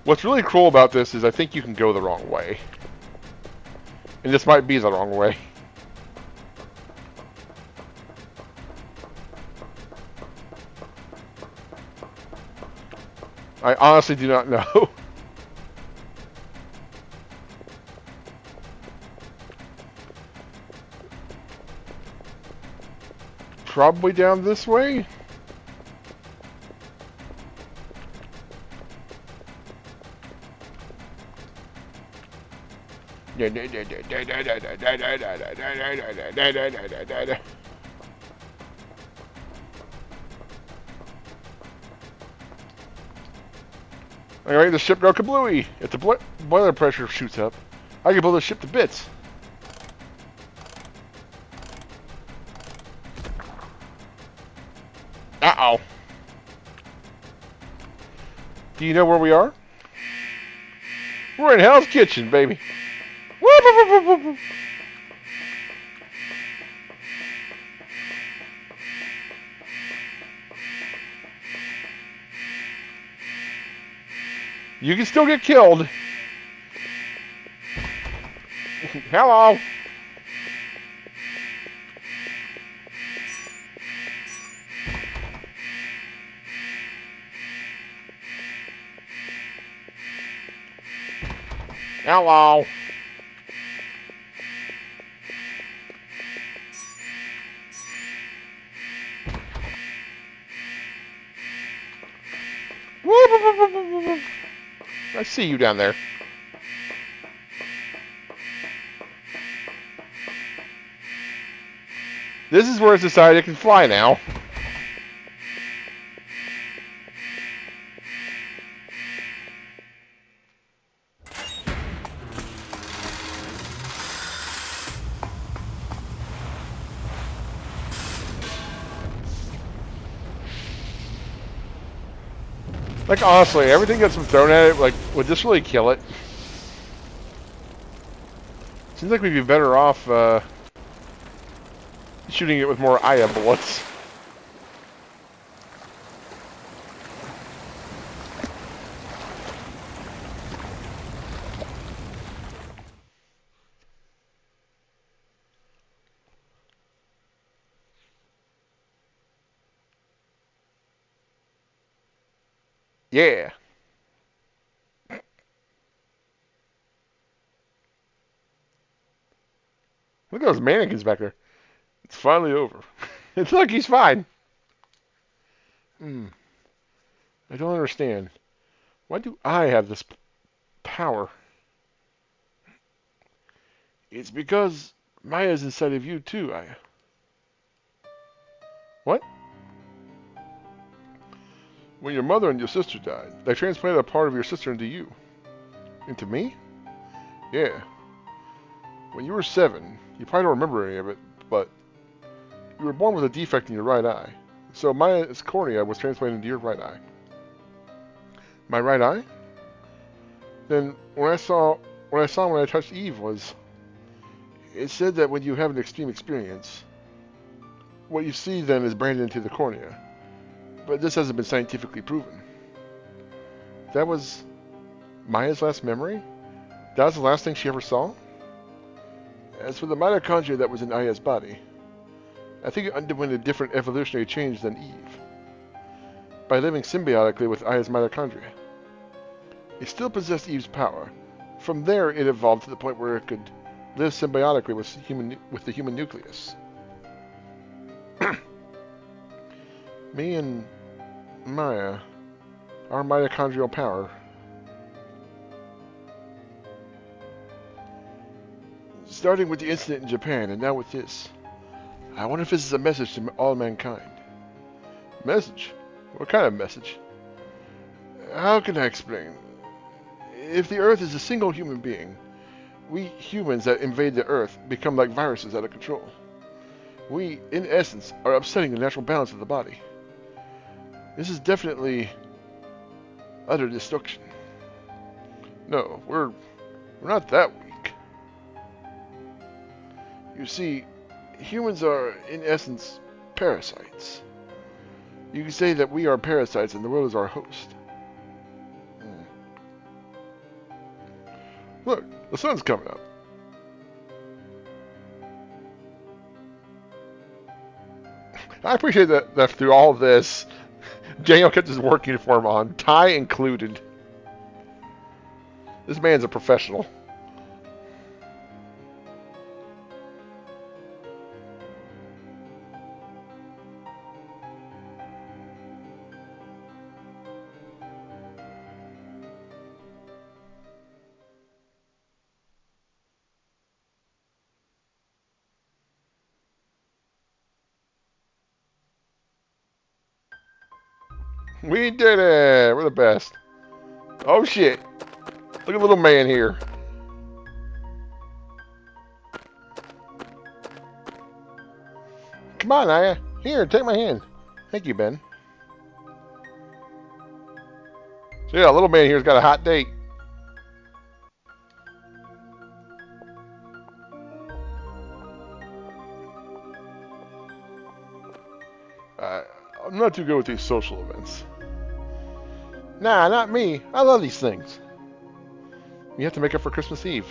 What's really cool about this is I think you can go the wrong way. And this might be the wrong way. I honestly do not know. Probably down this way? Alright, the ship go kablooey. If the boiler pressure shoots up, I can blow the ship to bits. Uh-oh. Do you know where we are? We're in Hell's Kitchen, baby. You can still get killed. Hello. Hello. I see you down there. This is where it's decided it can fly now. Like, honestly, everything that's been thrown at it, like, would this really kill it? Seems like we'd be better off, shooting it with more Aya bullets. Yeah. Look at those mannequins back there. It's finally over. It's like he's fine. I don't understand. Why do I have this power? It's because Maya's inside of you too, Aya. What? When your mother and your sister died, they transplanted a part of your sister into you. Into me? Yeah. When you were 7, you probably don't remember any of it, but you were born with a defect in your right eye. So Maya's cornea was transplanted into your right eye. My right eye? Then when I touched Eve was, it said that when you have an extreme experience, what you see then is branded into the cornea. But this hasn't been scientifically proven. That was Maya's last memory? That was the last thing she ever saw? As for the mitochondria that was in Aya's body, I think it underwent a different evolutionary change than Eve. By living symbiotically with Aya's mitochondria, it still possessed Eve's power. From there, it evolved to the point where it could live symbiotically with the human nucleus. Me and Maya, our mitochondrial power, starting with the incident in Japan and now with this. I wonder if this is a message to all mankind. Message? What kind of message? How can I explain? If the Earth is a single human being, we humans that invade the Earth become like viruses out of control. We, in essence, are upsetting the natural balance of the body. This is definitely utter destruction. No, we're not that weak. You see, humans are, in essence, parasites. You can say that we are parasites and the world is our host. Look, the sun's coming up. I appreciate that through all of this, Daniel kept his work uniform on, tie included. This man's a professional. We did it! We're the best. Oh shit. Look at little man here. Come on, Aya. Here, take my hand. Thank you, Ben. So yeah, little man here's got a hot date. I'm not too good with these social events. Nah, not me. I love these things. You have to make up for Christmas Eve.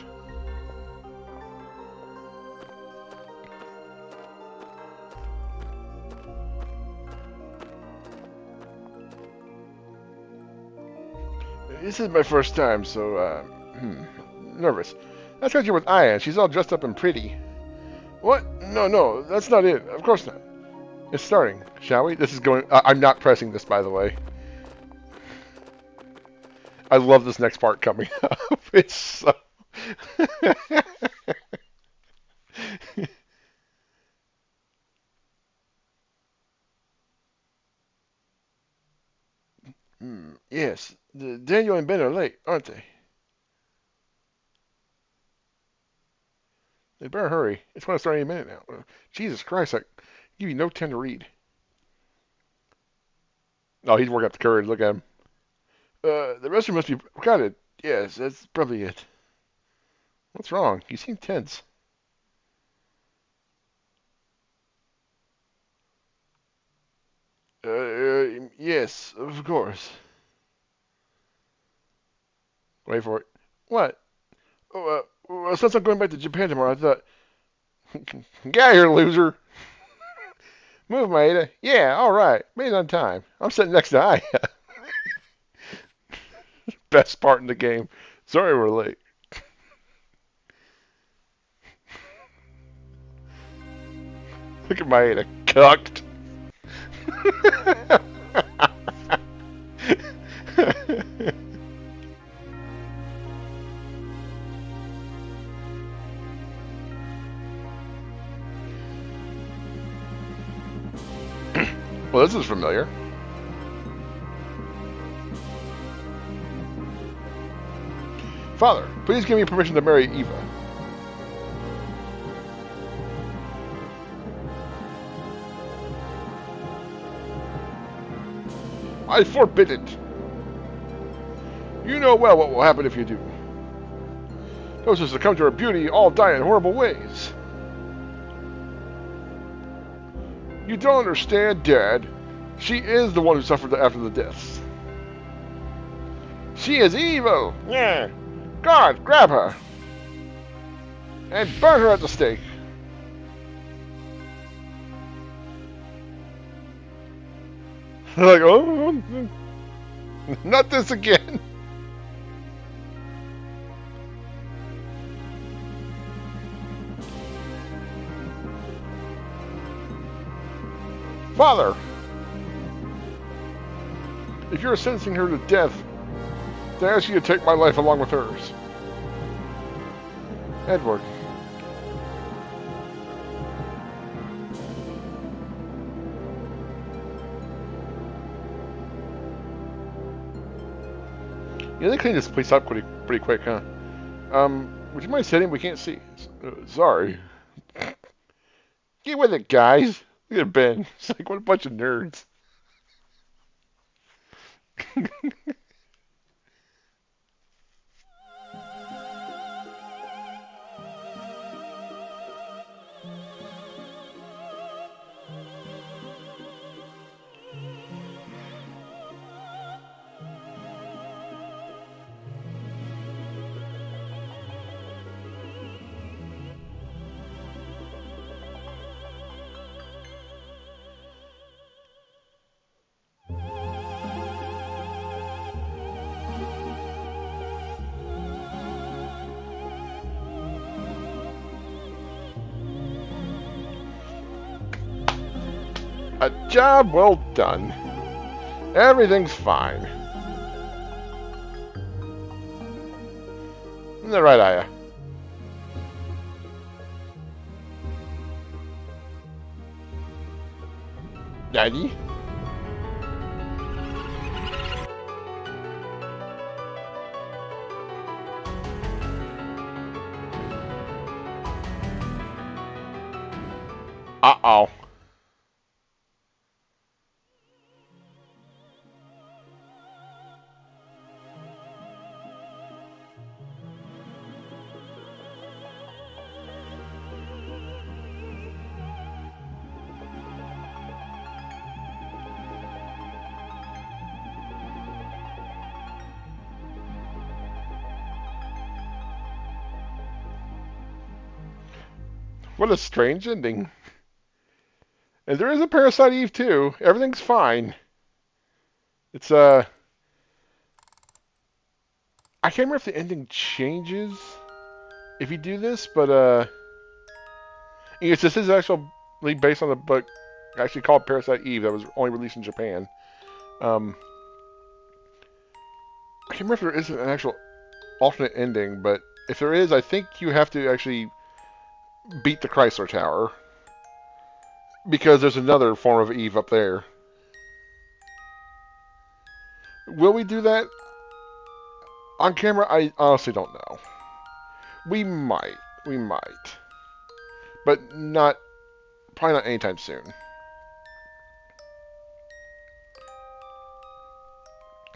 This is my first time, so, nervous. That's because you're with Aya. She's all dressed up and pretty. What? No, no, that's not it. Of course not. It's starting, shall we? This is going... I'm not pressing this, by the way. I love this next part coming up. It's so... Yes, Daniel and Ben are late, aren't they? They better hurry. It's going to start any minute now. Jesus Christ, I give you no time to read. Oh, he's working up the courage. Look at him. The restroom must be crowded. Yes, that's probably it. What's wrong? You seem tense. Yes, of course. Wait for it. What? Oh, since I'm going back to Japan tomorrow, I thought... Get out of here, loser. Move, Maeda. Yeah, all right. Made it on time. I'm sitting next to Aya. Best part in the game. Sorry we're late. Look at Maeda. Cucked. Well, this is familiar. Father, please give me permission to marry Eva. I forbid it. You know well what will happen if you do. Those who succumb to her beauty all die in horrible ways. You don't understand, Dad. She is the one who suffered after the deaths. She is evil. Yeah. God, grab her. And burn her at the stake. Like, oh, not this again. Father, if you're sentencing her to death, then I ask you to take my life along with hers. Edward. Yeah, they cleaned this place up pretty quick, huh? Would you mind sitting? We can't see. Sorry. Get with it, guys. Look at Ben. It's like, what a bunch of nerds. A job well done. Everything's fine. Isn't that right, Aya? Daddy? Uh-oh. What a strange ending. And there is a Parasite Eve too. Everything's fine. It's I can't remember if the ending changes. if you do this, but yes, this is actually based on a book actually called Parasite Eve that was only released in Japan. Um, I can't remember if there is an actual alternate ending, but if there is, I think you have to actually beat the Chrysler Tower because there's another form of Eve up there. Will we do that on camera? I honestly don't know. We might. We might. But not, probably not anytime soon.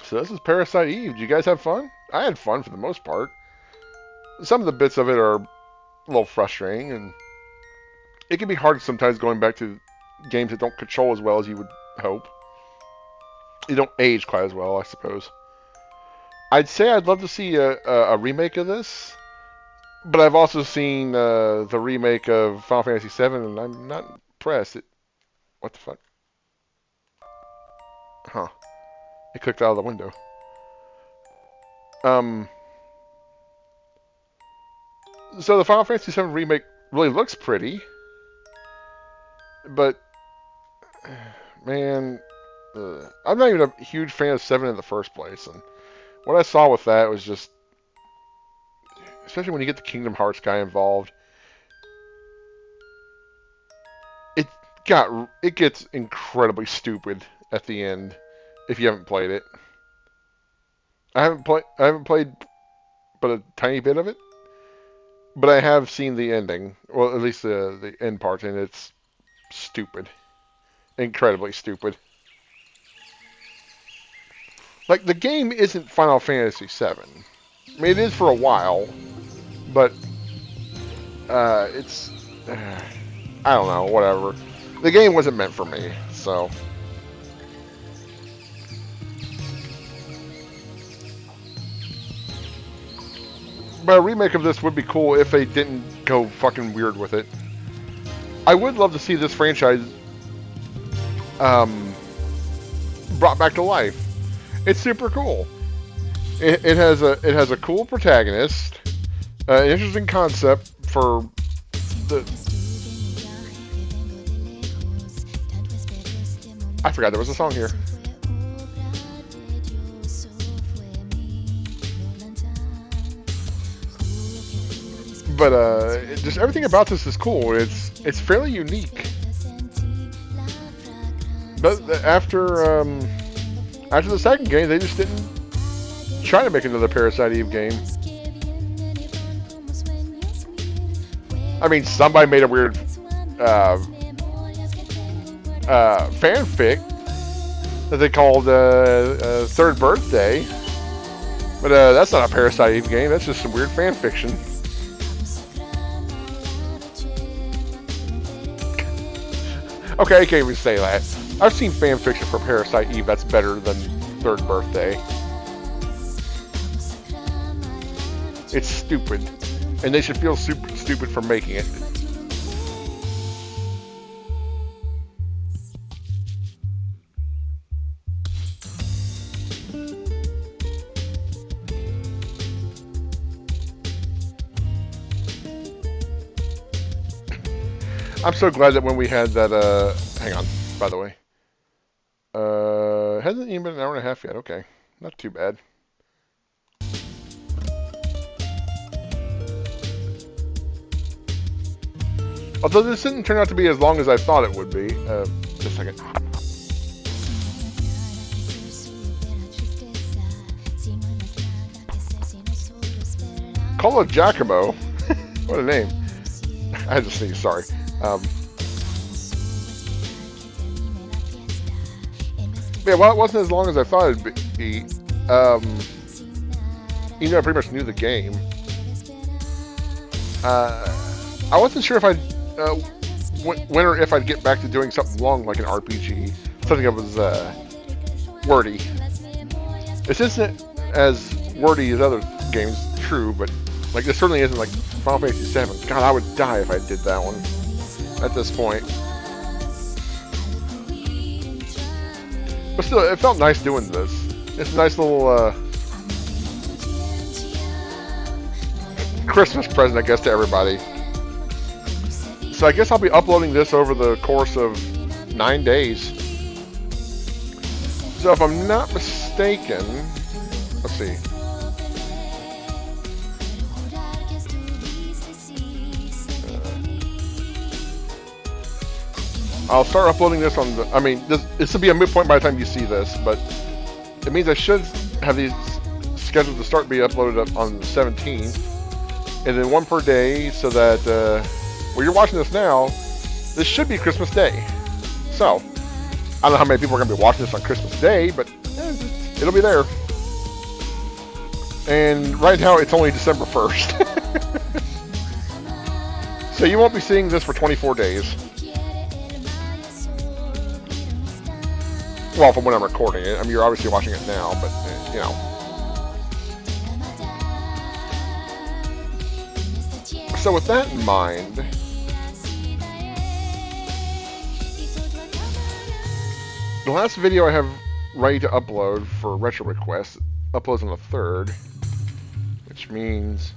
So this is Parasite Eve. Did you guys have fun? I had fun for the most part. Some of the bits of it are a little frustrating, and it can be hard sometimes going back to games that don't control as well as you would hope. They don't age quite as well, I suppose. I'd say I'd love to see a remake of this, but I've also seen the remake of Final Fantasy VII, and I'm not impressed. What the fuck? Huh. It clicked out of the window. So the Final Fantasy VII remake really looks pretty, but man, I'm not even a huge fan of 7 in the first place, and what I saw with that was just, especially when you get the Kingdom Hearts guy involved, it gets incredibly stupid at the end if you haven't played it. I haven't played but a tiny bit of it, but I have seen the ending, well, at least the end part, and it's stupid, incredibly stupid. Like, the game isn't Final Fantasy VII. I mean, it is for a while, but it's I don't know, whatever. The game wasn't meant for me, so. But a remake of this would be cool if they didn't go fucking weird with it. I would love to see this franchise brought back to life. It's super cool. It has a cool protagonist, an interesting concept for the. I forgot there was a song here. But just everything about this is cool. It's fairly unique. But after the second game, they just didn't try to make another Parasite Eve game. I mean, somebody made a weird fanfic that they called Third Birthday. But that's not a Parasite Eve game. That's just some weird fan fiction. Okay, I can't even say that. I've seen fan fiction for Parasite Eve that's better than Third Birthday. It's stupid. And they should feel super stupid for making it. I'm so glad that when we had that, hang on, by the way. Hasn't even been an hour and a half yet, okay. Not too bad. Although this didn't turn out to be as long as I thought it would be. Just a second. Colo Giacomo. What a name. I had to sneeze, sorry. Yeah, well, it wasn't as long as I thought it'd be. You know, I pretty much knew the game. I wasn't sure if I'd when or if I'd get back to doing something long like an RPG, something that was wordy. This isn't as wordy as other games, true, but like this certainly isn't like Final Fantasy VII. God, I would die if I did that one at this point. But still, it felt nice doing this. It's a nice little Christmas present, I guess, to everybody. So I guess I'll be uploading this over the course of 9 days. So if I'm not mistaken, let's see. I'll start uploading this on the. I mean, this will be a midpoint by the time you see this, but it means I should have these scheduled to start be uploaded up on the 17th, and then one per day, so that when you're watching this now, this should be Christmas Day. So I don't know how many people are going to be watching this on Christmas Day, but it'll be there. And right now, it's only December 1st. So you won't be seeing this for 24 days. Well, from when I'm recording it. I mean, you're obviously watching it now, but, you know. So with that in mind, the last video I have ready to upload for retro requests uploads on the 3rd, which means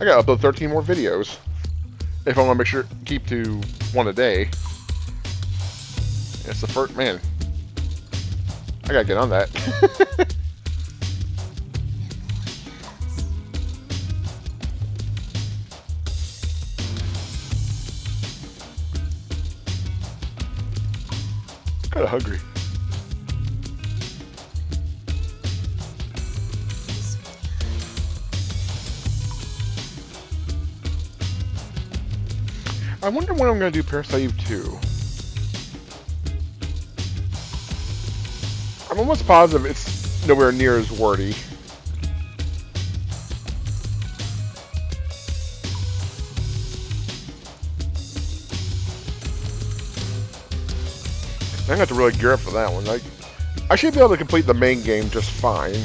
I gotta upload 13 more videos if I want to make sure keep to one a day. It's the first, man. I gotta get on that. Kinda hungry. I wonder when I'm going to do Parasite 2. I'm almost positive it's nowhere near as wordy. I'm going to have to really gear up for that one. Like, I should be able to complete the main game just fine.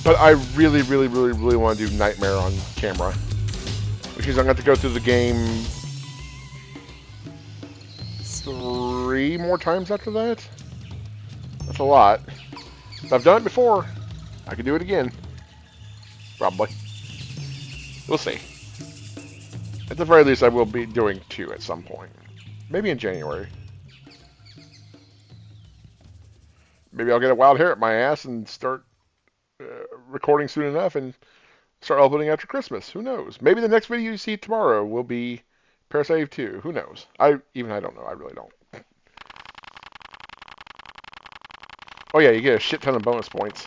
But I really want to do Nightmare on camera. Because I'm going to have to go through the game 3 more times after that. That's a lot. I've done it before. I can do it again. Probably. We'll see. At the very least, I will be doing 2 at some point. Maybe in January. Maybe I'll get a wild hair at my ass and start recording soon enough and start uploading after Christmas. Who knows? Maybe the next video you see tomorrow will be Parasite 2. Who knows? I don't know. I really don't. Oh yeah, you get a shit ton of bonus points.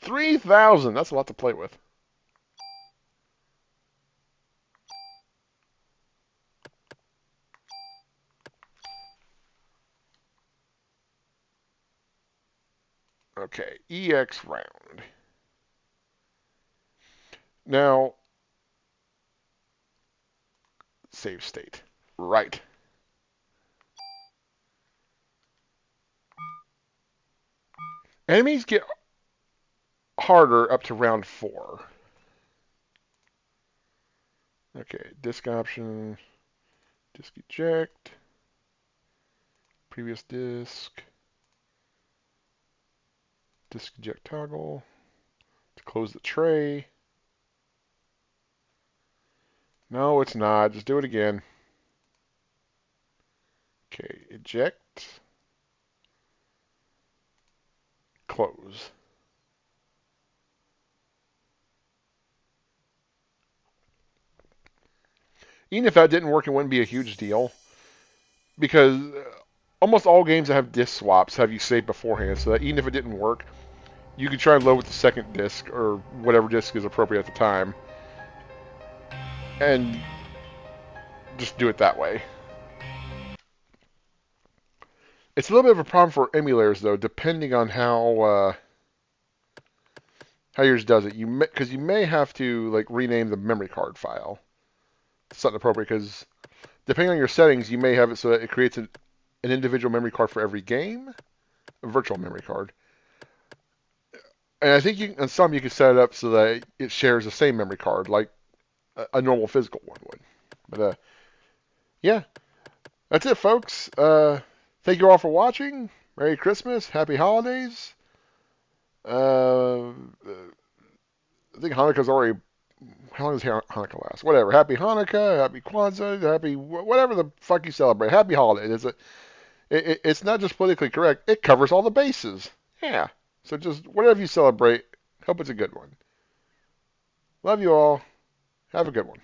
3,000! That's a lot to play with. Okay, EX round. Now, save state. Right. Enemies get harder up to round 4. Okay, disk option, disk eject, previous disk, disk eject toggle, to close the tray. No, it's not. Just do it again. Okay, eject, close. Even if that didn't work, it wouldn't be a huge deal. Because almost all games that have disk swaps have you saved beforehand, so that even if it didn't work, you can try and load with the second disk, or whatever disk is appropriate at the time. And just do it that way. It's a little bit of a problem for emulators, though, depending on how yours does it. Because you may have to like rename the memory card file. Something appropriate, because depending on your settings, you may have it so that it creates an individual memory card for every game, a virtual memory card. And I think on some you can set it up so that it shares the same memory card, like a normal physical one would. But Yeah, that's it, folks. Thank you all for watching. Merry Christmas. Happy holidays. I think Hanukkah's already. How long does Hanukkah last? Whatever. Happy Hanukkah. Happy Kwanzaa. Happy whatever the fuck you celebrate. Happy holidays. It's not just politically correct. It covers all the bases. Yeah. So just whatever you celebrate, hope it's a good one. Love you all. Have a good one.